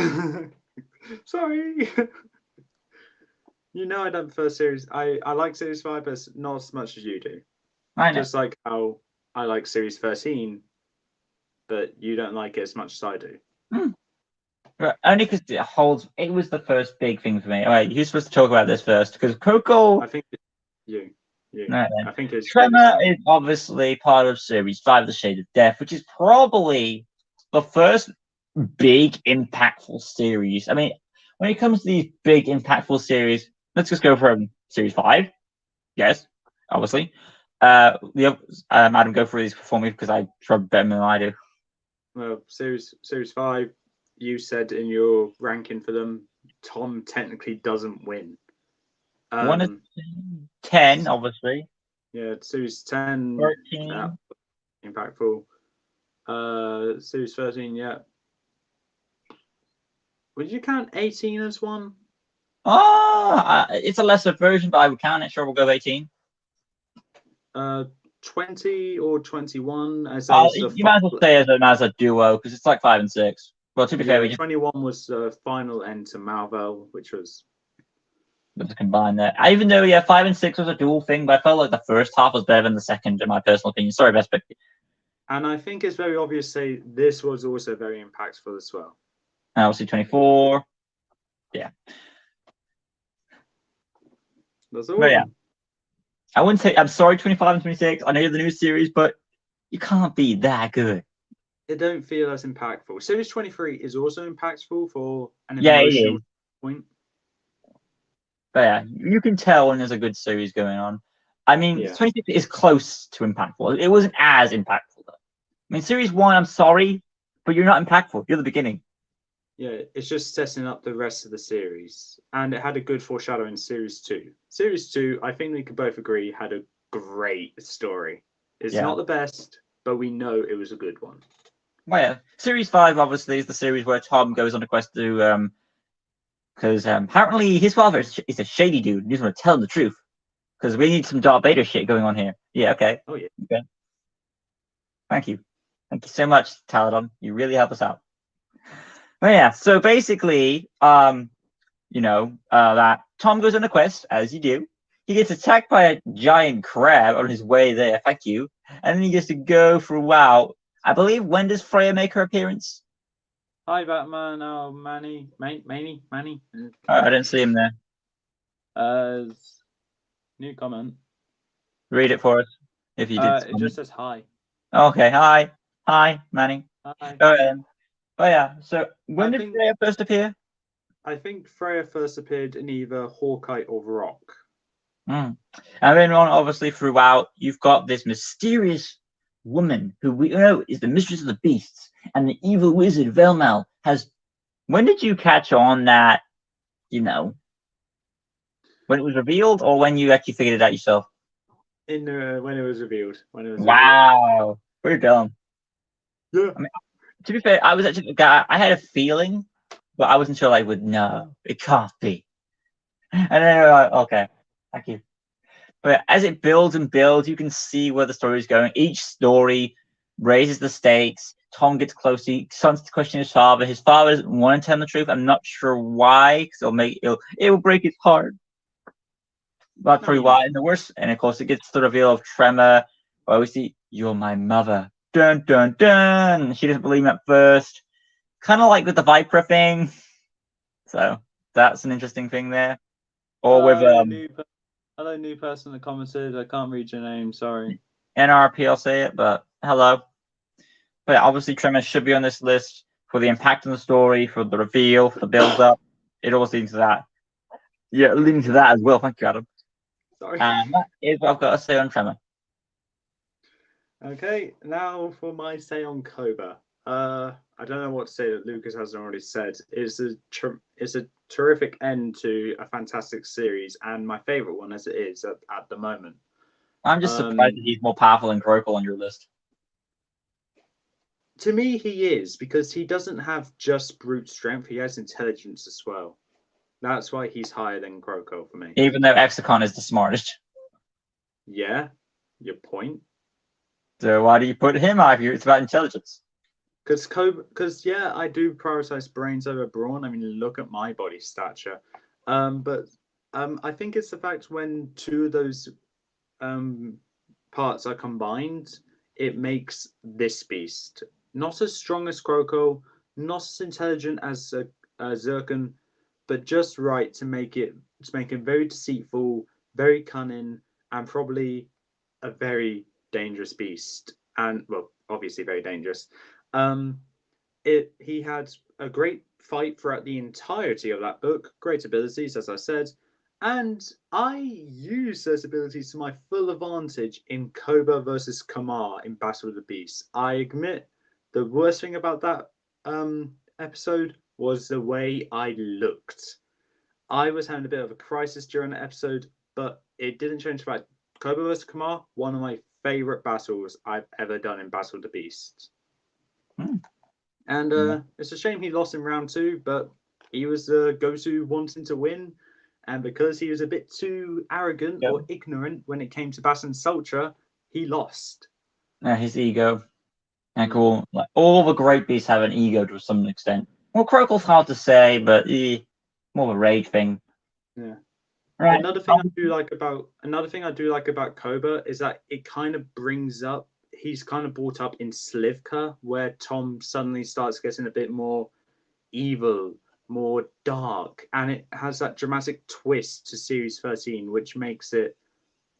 Sorry. You know I done the first series. I like Series 5, but not as much as you do. I know. Just like how I like Series 13, but you don't like it as much as I do. But only because it was the first big thing for me. All right, you're supposed to talk about this first, because Coco. I think you. No, I think it's Tremor is obviously part of Series 5, The Shade of Death, which is probably the first big, impactful series. I mean, when it comes to these big, impactful series, let's just go from Series 5. Yes, obviously. Adam, go through these for me because I tried better than I do. Well, Series 5, you said in your ranking for them, Tom technically doesn't win. 1 is 10, obviously. Yeah, Series 10, 13. Impactful. Series 13, yeah. Would you count 18 as one? It's a lesser version, but I would count it. Sure, we'll go 18. 20 or 21 as you might as well say as a duo because it's like 5 and 6. Well, to be fair, 21 was the final end to Malvel, which was combined there. Even though 5 and 6 was a dual thing, but I felt like the first half was better than the second, in my personal opinion. Sorry, Best Pick. And I think it's very obvious to say this was also very impactful as well. And obviously 24. Yeah. That's all. But yeah. I wouldn't say I'm sorry, 25 and 26. I know you're the new series, but you can't be that good. It don't feel as impactful. Series 23 is also impactful for an emotional point. But yeah, you can tell when there's a good series going on. I mean, 26 is close to impactful. It wasn't as impactful though. I mean, Series 1, I'm sorry, but you're not impactful. You're the beginning. Yeah, it's just setting up the rest of the series. And it had a good foreshadowing in Series 2. Series 2, I think we could both agree, had a great story. It's not the best, but we know it was a good one. Well, yeah. Series 5, obviously, is the series where Tom goes on a quest to... Because apparently his father is a shady dude. He doesn't want to tell him the truth. Because we need some Darth Vader shit going on here. Yeah, okay. Oh, yeah. Okay. Thank you. Thank you so much, Taladon. You really help us out. Well, yeah, so basically, that Tom goes on a quest, as you do. He gets attacked by a giant crab on his way there. Thank you. And then he gets to go for a while. I believe, when does Freya make her appearance? Hi, Batman. Oh, Manny. I didn't see him there. New comment. Read it for us, if you did. It just says hi. Okay, hi. Hi, Manny. Hi. Oh, yeah. So, when did Freya first appear? I think Freya first appeared in either Hawkeye or Rock. And then on, obviously, throughout, you've got this mysterious woman who we know is the mistress of the beasts, and the evil wizard Velmal has... When did you catch on that, when it was revealed, or when you actually figured it out yourself? When it was revealed. Wow. We're dumb. Yeah. To be fair, I was actually the guy. I had a feeling, but I wasn't sure I would know. It can't be. And then like, okay, thank you. But as it builds and builds, you can see where the story is going. Each story raises the stakes. Tom gets close. He starts to question his father. His father doesn't want to tell him the truth. I'm not sure why, because it will break his heart. That's probably why. And the worst, and of course, it gets the reveal of Tremor. Where we see, "You're my mother." Dun dun dun. She doesn't believe him at first. Kind of like with the Viper thing. So that's an interesting thing there. Or with hello, new person that commented. I can't read your name. Sorry. NRP, I'll say it, but hello. But obviously, Tremor should be on this list for the impact on the story, for the reveal, for the build-up. It all leads to that. Yeah, leading to that as well. Thank you, Adam. Sorry. And that is what I've got to say on Tremor. Okay, now for my say on Cobra. I don't know what to say that Lucas hasn't already said. It's a terrific end to a fantastic series, and my favorite one as it is at the moment. I'm just surprised that he's more powerful than Croakle on your list. To me, he is, because he doesn't have just brute strength, he has intelligence as well. That's why he's higher than Croakle for me. Even though Exicon is the smartest. Yeah, your point. So why do you put him out here? It's about intelligence. Because yeah, I do prioritize brains over brawn. I mean, look at my body stature. But I think it's the fact when two of those parts are combined, it makes this beast not as strong as Croco, not as intelligent as Zircon, but just right to make it very deceitful, very cunning, and probably a very dangerous beast. And well, obviously very dangerous. He had a great fight throughout the entirety of that book. Great abilities, as I said, and I use those abilities to my full advantage in Cobra versus Kamar in Battle of the Beasts. I admit the worst thing about that episode was the way I looked. I was having a bit of a crisis during the episode, but it didn't change the fact Cobra vs. Kamar, one of my favorite battles I've ever done in Battle of the Beasts. And it's a shame he lost in round 2, but he was the go-to wanting to win. And because he was a bit too arrogant or ignorant when it came to Basson Sultra, he lost. His ego. And cool. Like, all the great beasts have an ego to some extent. Well, Croakle's hard to say, but more of a rage thing. Yeah. Right. Another thing I do like about Cobra is that it kind of brings up. He's kind of brought up in Slivka, where Tom suddenly starts getting a bit more evil, more dark, and it has that dramatic twist to Series 13, which makes it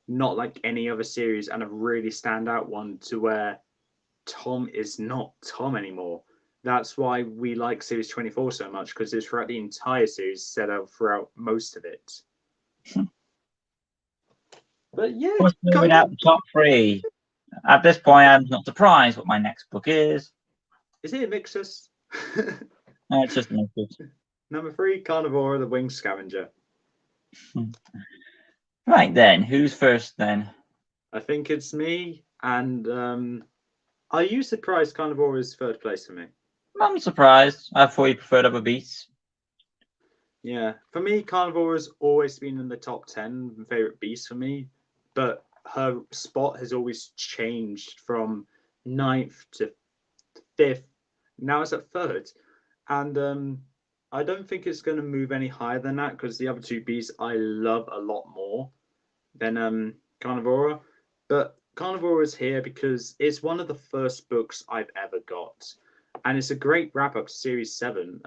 not like any other series and a really standout one to where Tom is not Tom anymore. That's why we like Series 24 so much, because it's throughout the entire series, set out throughout most of it. But yeah, moving out the top 3. At this point, I'm not surprised what my next book is. Is it a Mixus? No, it's just a Mixus. Number 3, Carnivora, the Winged Scavenger. Right then, who's first then? I think it's me, and are you surprised Carnivora is third place for me? I'm surprised. I thought you preferred other beasts. Yeah, for me, Carnivora has always been in the top 10 favorite beasts for me, but her spot has always changed from 9th to 5th. Now it's at 3rd, and I don't think it's going to move any higher than that, because the other two beasts I love a lot more than Carnivora. But Carnivora is here because it's one of the first books I've ever got. And it's a great wrap up to Series 7.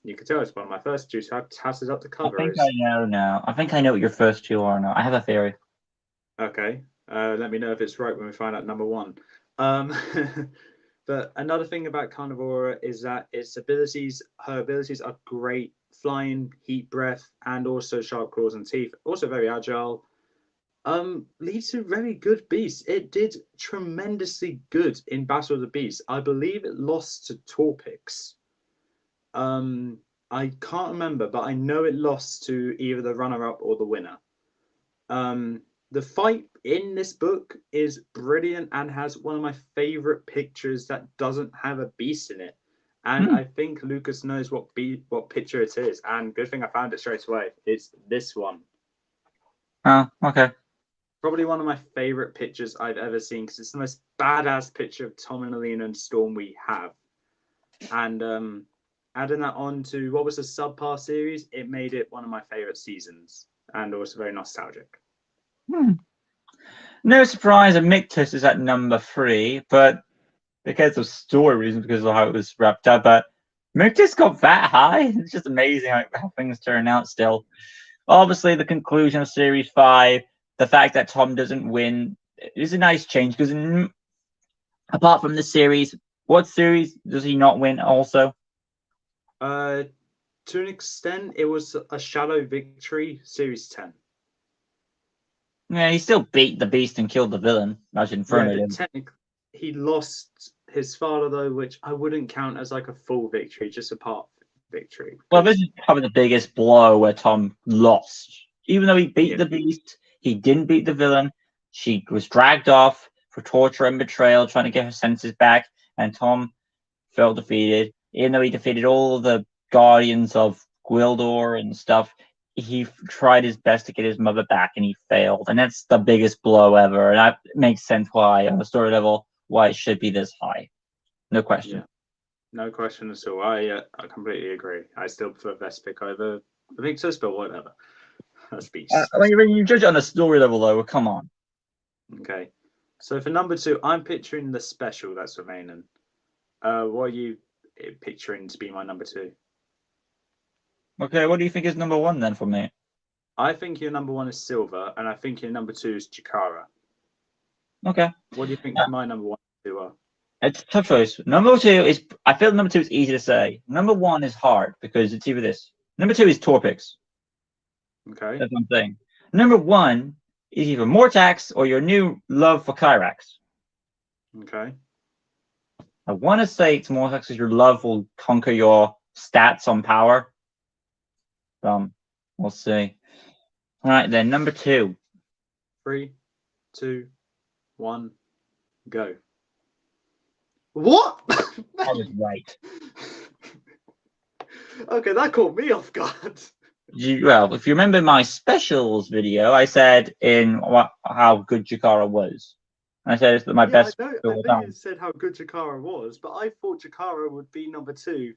You can tell it's one of my first two, so I've tatted up the cover. I think I know now. I think I know what your first two are now. I have a theory. Okay. Let me know if it's right when we find out number 1. But another thing about Carnivora is that her abilities are great. Flying, heat breath, and also sharp claws and teeth. Also very agile. Leads to very good beasts. It did tremendously good in Battle of the Beasts. I believe it lost to Torpix. I can't remember, but I know it lost to either the runner-up or the winner. the fight in this book is brilliant and has one of my favorite pictures that doesn't have a beast in it. And I think Lucas knows what picture it is. And good thing I found it straight away. It's this one. Oh, okay. Probably one of my favorite pictures I've ever seen because it's the most badass picture of Tom and Alina and Storm we have. And adding that on to what was the subpar series, it made it one of my favorite seasons and also very nostalgic. No surprise, Amictus is at number 3, but because of story reasons, because of how it was wrapped up. But Amictus got that high. It's just amazing how things turn out still. Obviously, the conclusion of Series 5, the fact that Tom doesn't win is a nice change because apart from the series, what series does he not win also? To an extent, it was a shallow victory, Series 10. Yeah, he still beat the Beast and killed the villain. As Inferno did. Technically, he lost his father, though, which I wouldn't count as like a full victory, just a part victory. Well, this is probably the biggest blow where Tom lost. Even though he beat the Beast, he didn't beat the villain. She was dragged off for torture and betrayal, trying to get her senses back, and Tom felt defeated. Even though he defeated all the guardians of Gwildor and stuff, he tried his best to get his mother back, and he failed. And that's the biggest blow ever. And that makes sense why, on the story level, why it should be this high. No question. Yeah. No question at all. I completely agree. I still prefer Vespic over Victus, but whatever. That's Beast. When you judge it on a story level, though, come on. Okay. So for number 2, I'm picturing the special that's remaining. What are you picturing to be my number 2? Okay, what do you think is number 1 then for me? I think your number 1 is Silver, and I think your number 2 is Chikara. Okay. What do you think my number 1 and 2 are? It's a tough choice. Number 2 is, I feel number 2 is easy to say. Number 1 is hard because it's either this. Number 2 is Torpix. Okay. That's what I'm saying. Number 1 is either Morax or your new love for Kyrax. Okay. I want to say it's Morax because your love will conquer your stats on power. We'll see. All right, then. Number 2. 3, 2, 1, go. What? I was right. Okay, that caught me off guard. Well, if you remember my specials video, I said how good Chikara was. I said it's my best. I know you said how good Chikara was, but I thought Chikara would be number 2,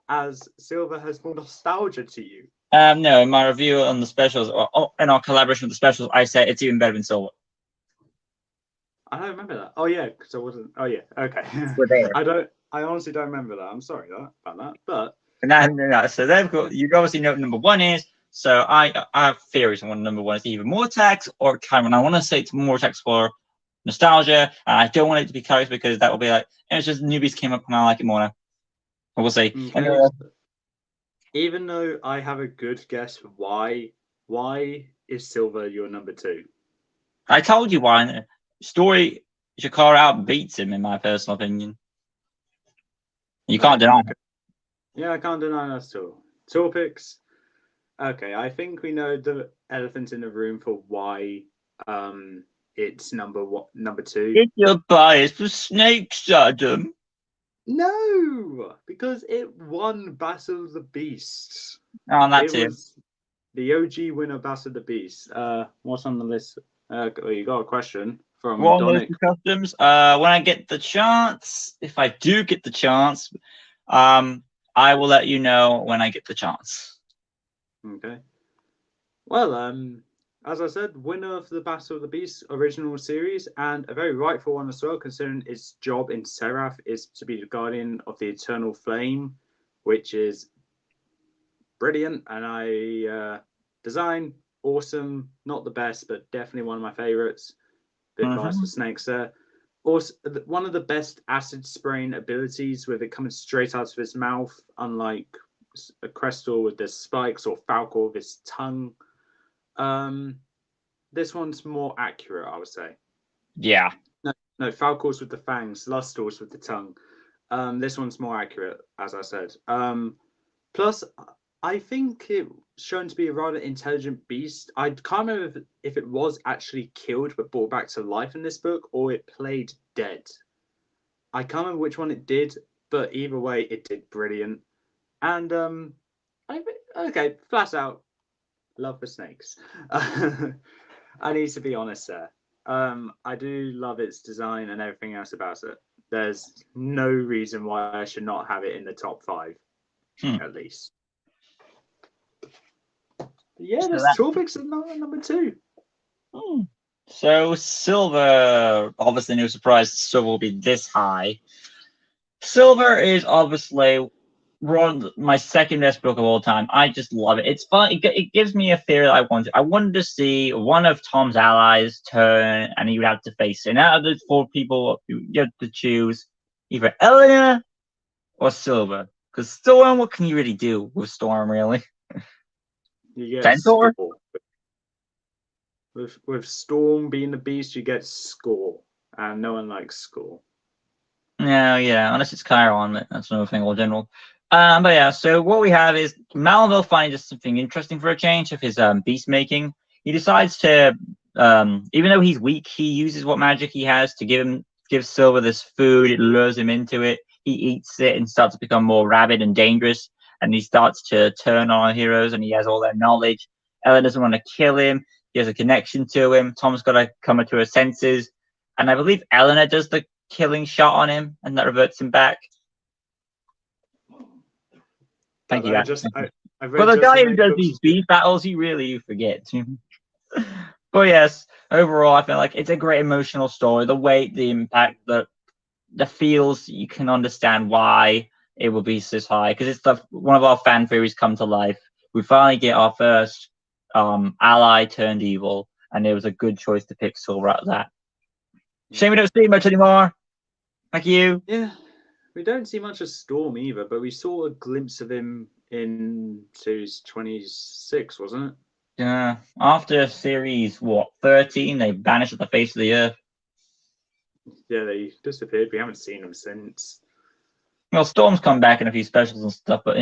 as Silver has more nostalgia to you. No, in my review on the specials, or in our collaboration with the specials, I said it's even better than Silver. I don't remember that. Oh yeah, because I wasn't. Oh yeah, okay. We're there. I honestly don't remember that. I'm sorry about that. But no. So they've got. You obviously know what number 1 is. So I have theories on what number 1 is, either Morax or Chiron. I want to say it's Morax for nostalgia, and I don't want it to be Kyrax because that will be like it's just newbies came up and I like it more now. But we'll see. Okay. Even though I have a good guess why is Silver your number 2? I told you why. Story Chikara outbeats him in my personal opinion. You can't deny it. Yeah, I can't deny that at all. Torpix. Okay, I think we know the elephant in the room for why it's number 2. It's your bias for snakes, Adam. No, because it won Battle of the Beasts. Oh, that's it. Was the OG winner, Battle of the Beasts. What's on the list? You got a question from Donick. Customs. When I get the chance, if I do get the chance, I will let you know when I get the chance. Okay. Well, as I said, winner of the Battle of the Beasts original series, and a very rightful one as well, considering its job in Seraph is to be the guardian of the Eternal Flame, which is brilliant. And design, awesome, not the best, but definitely one of my favorites. Bit biased for snakes there. Also, one of the best acid spraying abilities with it coming straight out of his mouth, unlike a Crystal with the spikes or Falco with his tongue. This one's more accurate, I would say. Yeah. No, Falco's with the fangs, Lustor's with the tongue. This one's more accurate, as I said. Plus, I think it shown to be a rather intelligent beast. I can't remember if it was actually killed but brought back to life in this book, or it played dead. I can't remember which one it did, but either way, it did brilliant. And okay, flat out love for snakes. I need to be honest there. I do love its design and everything else about it. There's no reason why I should not have it in the top 5, at least. But yeah, So there's that- Torvix at number 2. So Silver, obviously no surprise, Silver will be this high. Silver is obviously my second best book of all time. I just love it. It's fun. It gives me a fear that I wanted. I wanted to see one of Tom's allies turn, and he would have to face it. And out of the 4 people, you have to choose either Elena or Silver. Because Storm, what can you really do with Storm, really? You get Centaur? score. With Storm being the beast, you get score, and no one likes score. No, yeah, unless it's Chiron, but that's another thing all general. But yeah, so what we have is Malville finding just something interesting for a change of his beast making. He decides to, even though he's weak, he uses what magic he has to give Silver this food. It lures him into it. He eats it and starts to become more rabid and dangerous. And he starts to turn on our heroes, and he has all their knowledge. Ella doesn't want to kill him. He has a connection to him. Tom's got to come to her senses, and I believe Eleanor does the killing shot on him, and that reverts him back. Thank you. Well, the guy who does these beast battles, you forget. But yes, overall, I feel like it's a great emotional story. The weight, the impact, the feels, you can understand why it will be this high, because it's one of our fan theories come to life. We finally get our first ally turned evil, and it was a good choice to pick Silver out of that. Shame we don't see much anymore. Thank you. Yeah, we don't see much of Storm either, but we saw a glimpse of him in series 26, wasn't it? Yeah. After series 13, they vanished at the face of the earth. Yeah, they disappeared. We haven't seen them since. Well, Storm's come back in a few specials and stuff, but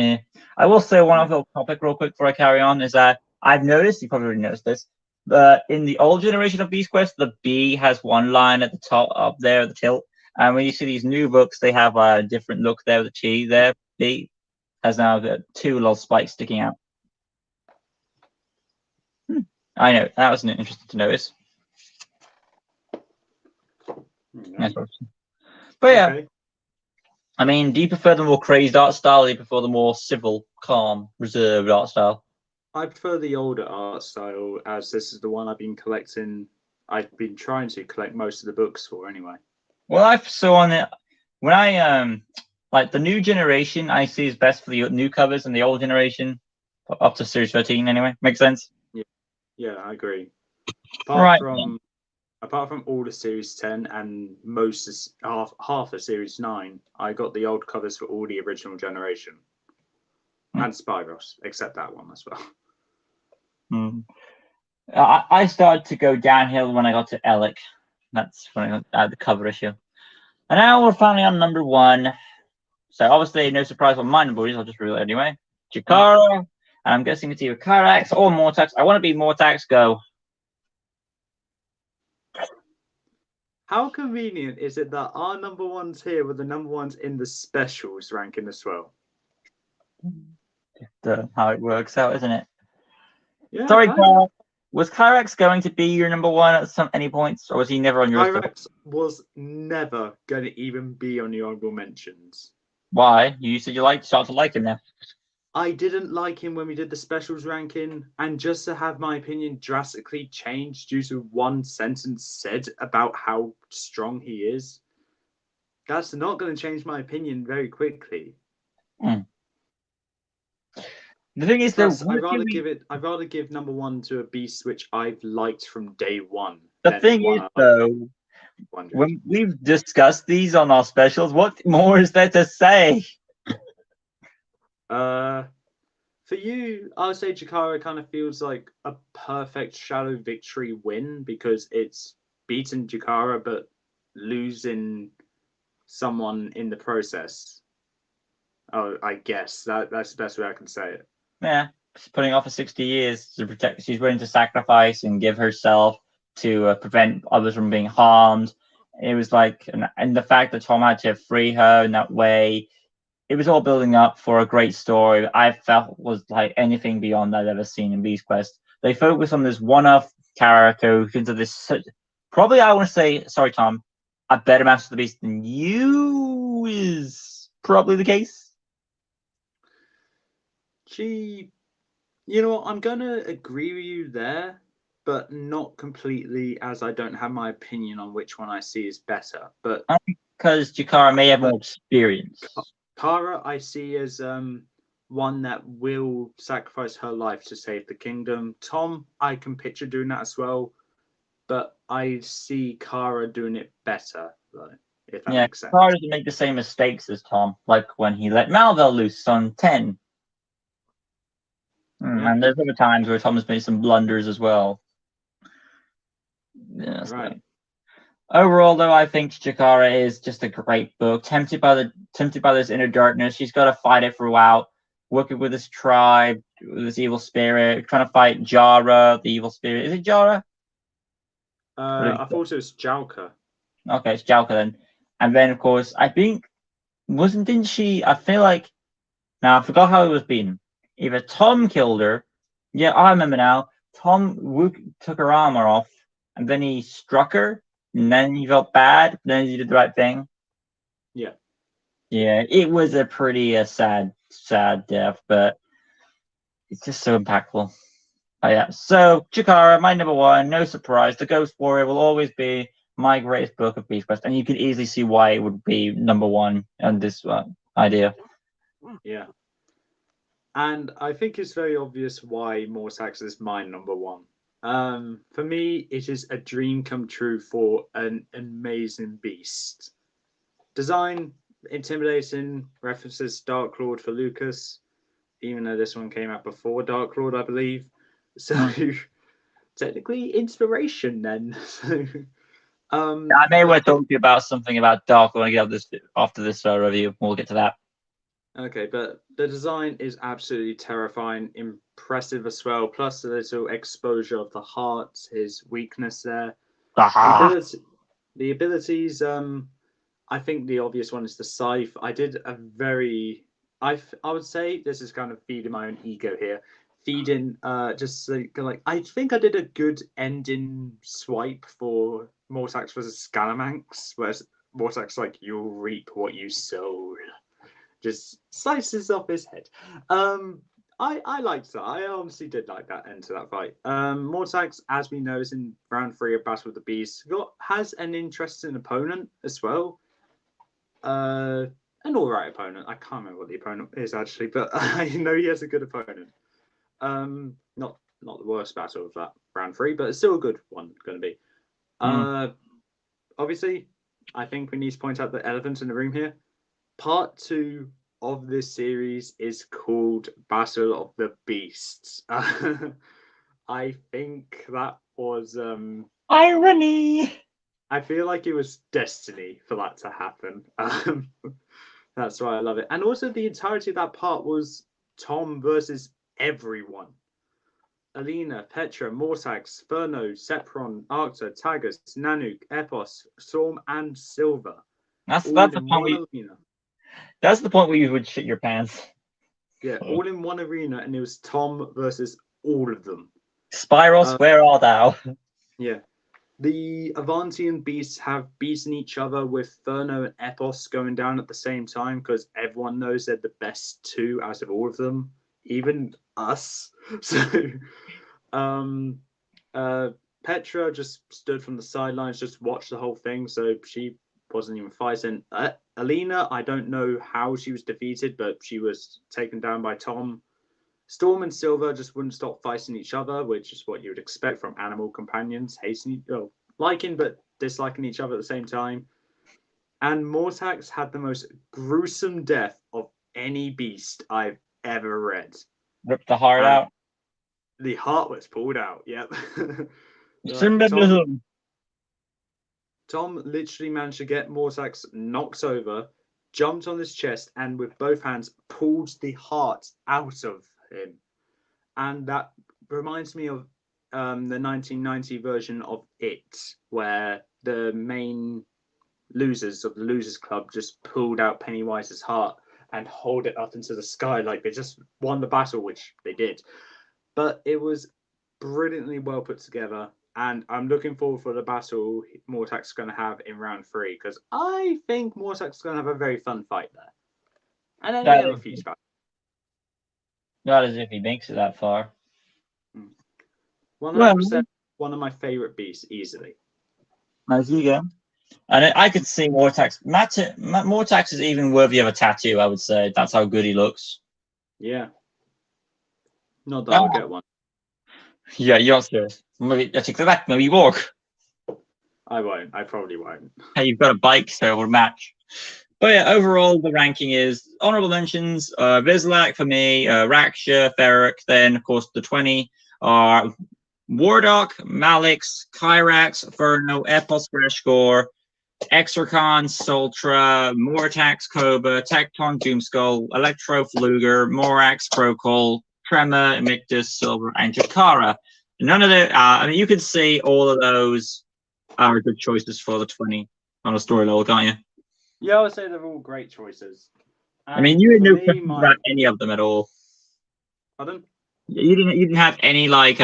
I will say one other topic real quick before I carry on is that I've noticed, you probably already noticed this, but in the old generation of Beast Quest, the B has one line at the top up there, the tilt. And when you see these new books, they have a different look there. The T there, B, has now got 2 little spikes sticking out. I know, that was interesting to notice. Yeah. But yeah, okay. I mean, do you prefer the more crazed art style, or do you prefer the more civil, calm, reserved art style? I prefer the older art style, as this is the one I've been collecting. I've been trying to collect most of the books for anyway. Well, I saw on it when I like the new generation, I see is best for the new covers, and the old generation up to series 13 anyway. Makes sense? Yeah, I agree. Apart from all the series 10 and half of series 9, I got the old covers for all the original generation. And Spyros, except that one as well. I started to go downhill when I got to Alec. That's when I got the cover issue. And now we're finally on number 1. So obviously, no surprise what my number is. I'll just rule it anyway. Chikara. And I'm guessing it's either Karax or Morax. I want to be Morax. Go. How convenient is it that our number 1s here were the number 1s in the specials ranking as well? How it works out, isn't it? Yeah. Sorry, Carl. Was Kyrax going to be your number 1 at any points, or was he never on your list? Kyrax was never going to even be on the honorable mentions. Why? You said you started to like him now. I didn't like him when we did the specials ranking, and just to have my opinion drastically changed due to one sentence said about how strong he is, that's not going to change my opinion very quickly. The thing is, plus, I'd rather give number 1 to a beast which I've liked from day 1. The thing is, though, when we've discussed these on our specials, what more is there to say? For you, I would say Chikara kind of feels like a perfect Shadow Victory win, because it's beaten Chikara but losing someone in the process. Oh, I guess that's the best way I can say it. Yeah, she's putting off for 60 years to protect. She's willing to sacrifice and give herself to prevent others from being harmed. It was like, and the fact that Tom had to free her in that way, it was all building up for a great story. I felt was like anything beyond that I've ever seen in Beast Quest. They focus on this one-off character who into this. Probably, I want to say, sorry, Tom, a better Master of the Beast than you is probably the case. I'm going to agree with you there, but not completely, as I don't have my opinion on which one I see is better. But because Chikara may have more experience. Kara, I see as one that will sacrifice her life to save the kingdom. Tom, I can picture doing that as well, but I see Kara doing it better, though, if that makes sense. Kara doesn't make the same mistakes as Tom, like when he let Malvel loose on 10. And there's other times where Tom's made some blunders as well. Yeah, right. Overall, though, I think Chikara is just a great book. Tempted by this inner darkness, she's got to fight it throughout. Working with this tribe, with this evil spirit, trying to fight Jara, the evil spirit. Is it Jara? I thought it was Jalka. Okay, it's Jalka then. And then, of course, I think didn't she? I feel like now I forgot how it was being. Either Tom killed her. Yeah, I remember now. Tom took her armor off, and then he struck her, and then he felt bad. Then he did the right thing. Yeah. Yeah, it was a pretty sad death, but it's just so impactful. Oh, yeah. So Chikara, my number one, no surprise. The Ghost Warrior will always be my greatest book of Beast Quest, and you can easily see why it would be number one on this idea. Yeah. And I think it's very obvious why Morax is my number one. For me, it is a dream come true for an amazing beast. Design, intimidating, references Dark Lord for Lucas, even though this one came out before Dark Lord, I believe. So technically inspiration then. I may want to talk to you about something about Dark Lord after this review. We'll get to that. Okay, but the design is absolutely terrifying, impressive as well. Plus the little exposure of the heart, his weakness there. The abilities, I think the obvious one is the scythe. I did a very, I would say this is kind of feeding my own ego here. Feeding, just like I think I did a good ending swipe for Morax versus Scalamanx, whereas Morax like you'll reap what you sow. Just slices off his head. I liked that. I honestly did like that end to that fight. Morax, as we know, is in round 3 of Battle of the Beasts. Has an interesting opponent as well. An alright opponent. I can't remember what the opponent is actually, but I know he has a good opponent. Not the worst battle of that round 3, but it's still a good one going to be. Obviously, I think we need to point out the elephant in the room here. Part 2 of this series is called Battle of the Beasts. I think that was irony. I feel like it was destiny for that to happen. That's why I love it. And also the entirety of that part was Tom versus everyone. Alina, Petra, Morax, Ferno, Sepron, Arcta, Tagus, Nanook, Epos, Storm, and Silver. That's the point. That's the point where you would shit your pants. Yeah, all in one arena, and it was Tom versus all of them. Spyros, where art thou? Yeah. The Avantian beasts have beaten each other with Ferno and Epos going down at the same time because everyone knows they're the best 2 out of all of them, even us. So, Petra just stood from the sidelines, just watched the whole thing, so she wasn't even fighting. Alina, I don't know how she was defeated, but she was taken down by Tom. Storm and Silver just wouldn't stop fighting each other, which is what you would expect from animal companions, liking but disliking each other at the same time. And Morax had the most gruesome death of any beast I've ever read. Ripped the heart out. The heart was pulled out, yep. Tom literally managed to get Morax knocked over, jumped on his chest, and with both hands pulled the heart out of him. and that reminds me of the 1990 version of It, where the main losers of the Losers Club just pulled out Pennywise's heart and hold it up into the sky like they just won the battle, which they did. But it was brilliantly well put together, and I'm looking forward for the battle Morax is going to have in round 3, because I think Morax is going to have a very fun fight there. And then we have a few spots. Not as if he makes it that far. 100% one of my favorite beasts, easily. As you go. And I could see Morax. Morax is even worthy of a tattoo, I would say. That's how good he looks. Yeah. Not that I'll get one. Yeah, you're serious. Maybe I take that back. Maybe you walk. I won't. I probably won't. Hey, you've got a bike, so we'll match. But yeah, overall, the ranking is honorable mentions. Vizlak for me, Raksha, Ferric. Then, of course, the 20 are Wardock, Malix, Kyrax, Verno, Epos, Greshgor, Exarchon, Sultra, Mortax, Koba, Tecton, Doomskull, Electro, Fluger, Morax, Procol, Tremor, Amictus, Silver, and Jakara. None of the, I mean, you can see all of those are good choices for the 20 on a story level, can't you? Yeah, I would say they're all great choices. I mean, you had no questions about any of them at all. Pardon? You didn't have any like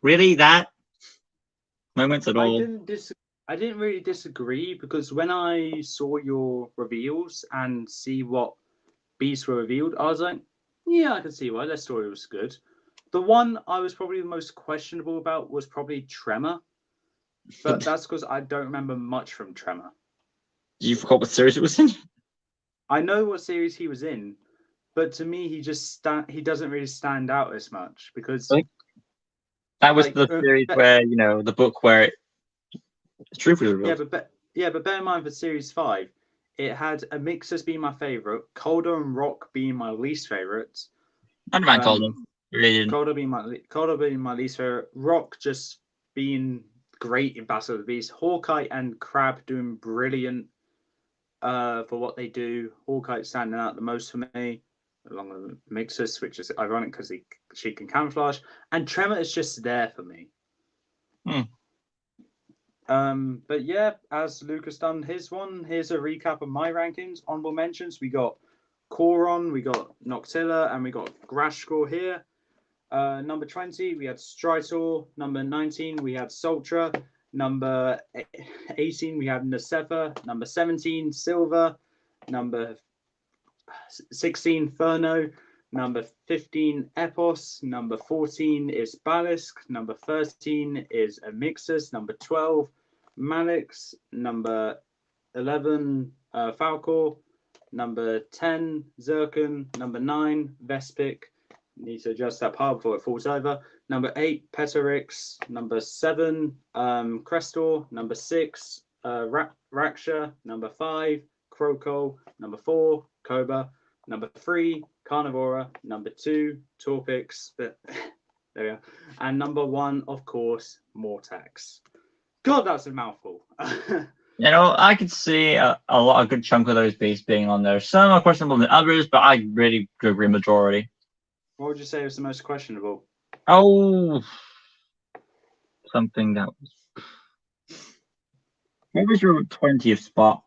really that moments at all. I didn't really disagree, because when I saw your reveals and see what beasts were revealed, I was like, yeah, I can see why their story was good. The one I was probably the most questionable about was probably Tremor, but that's because I don't remember much from Tremor. You forgot what series it was in? I know what series he was in, but to me, he doesn't really stand out as much, because that was the series where the book where it's true for the revealed. But bear in mind, for series 5, it had Amixus being my favorite, Calder and Rock being my least favorite. I don't mind Calder. Really Calder being my least favorite. Rock just being great in Battle of the Beast. Hawkeye and Crab doing brilliant for what they do. Hawkeye standing out the most for me, along with Amixus, which is ironic because she can camouflage. And Tremor is just there for me. But yeah, as Lucas done his one, here's a recap of my rankings. Honorable mentions: we got Coron, we got Noctilla, and we got Grashcore here. Number 20, we had Stritor. Number 19, we had Sultra. Number 18, we had Nasefa. Number 17, Silver. Number 16, Furno. Number 15, Epos. Number 14 is Balisk. Number 13 is Amixus. Number 12, Malix. Number 11, Falco. Number 10, Zircon. Number 9, Vespic. Need to adjust that part before it falls over. Number 8, Petorix. Number 7, Crestor. Number 6, Raksha. Number 5, Croco. Number 4, Koba. Number 3, Carnivora. Number 2, Torpix. There we go. And number 1, of course, Mortax. God, that's a mouthful. I could see a good chunk of those beasts being on there. Some are questionable than others, but I really do agree majority. What would you say was the most questionable? Oh, something that was. What was your 20th spot?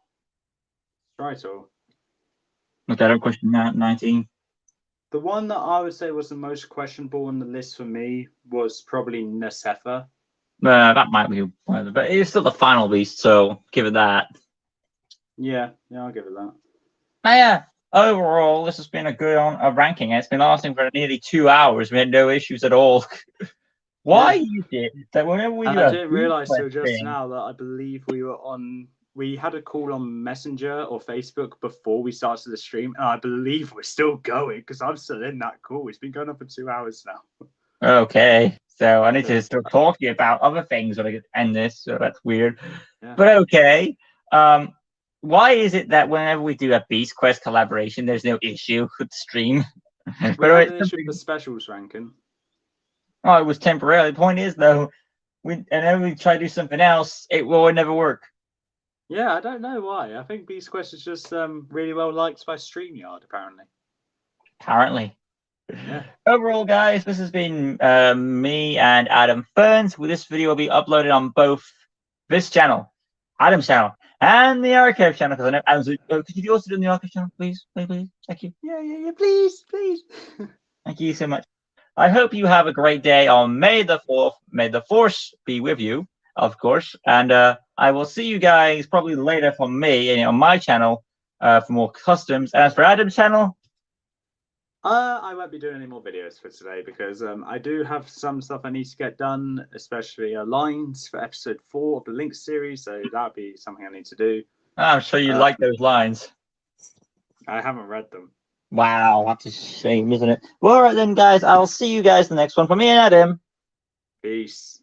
Stritor. Okay, I don't question that. 19. The one that I would say was the most questionable on the list for me was probably Nasefa. That might be one of the, but it's still the final beast, so give it that. Yeah, I'll give it that. Yeah, overall, this has been a good ranking. It's been lasting for nearly 2 hours. We had no issues at all. Why is it that whenever we do I didn't realize till just now that I believe we had a call on Messenger or Facebook before we started the stream, and I believe we're still going because I'm still in that call. It's been going on for 2 hours now. Okay, so I need to start talking about other things when I end this, so that's weird. Yeah. But okay, why is it that whenever we do a Beast Quest collaboration, there's no issue with the stream? We had an issue with the specials ranking. Oh, it was temporarily. The point is, though, and then we try to do something else, it will never work. Yeah, I don't know why. I think Beast Quest is just really well liked by StreamYard, apparently. Apparently. Yeah. Overall, guys, this has been me and Adam Fearns. This video will be uploaded on both this channel, Adam's channel, and the archive channel. Because I know Adam's. Could you also do the archive channel, please? Please. Thank you. Yeah. Please. Thank you so much. I hope you have a great day on May the 4th. May the Force be with you, of course. And I will see you guys probably later from me on my channel for more customs. And as for Adam's channel, I won't be doing any more videos for today because I do have some stuff I need to get done, especially lines for episode 4 of the Link series. So that'll be something I need to do. I'm sure you like those lines. I haven't read them. Wow, that's a shame, isn't it? Well, all right then, guys. I'll see you guys in the next one. From me and Adam. Peace.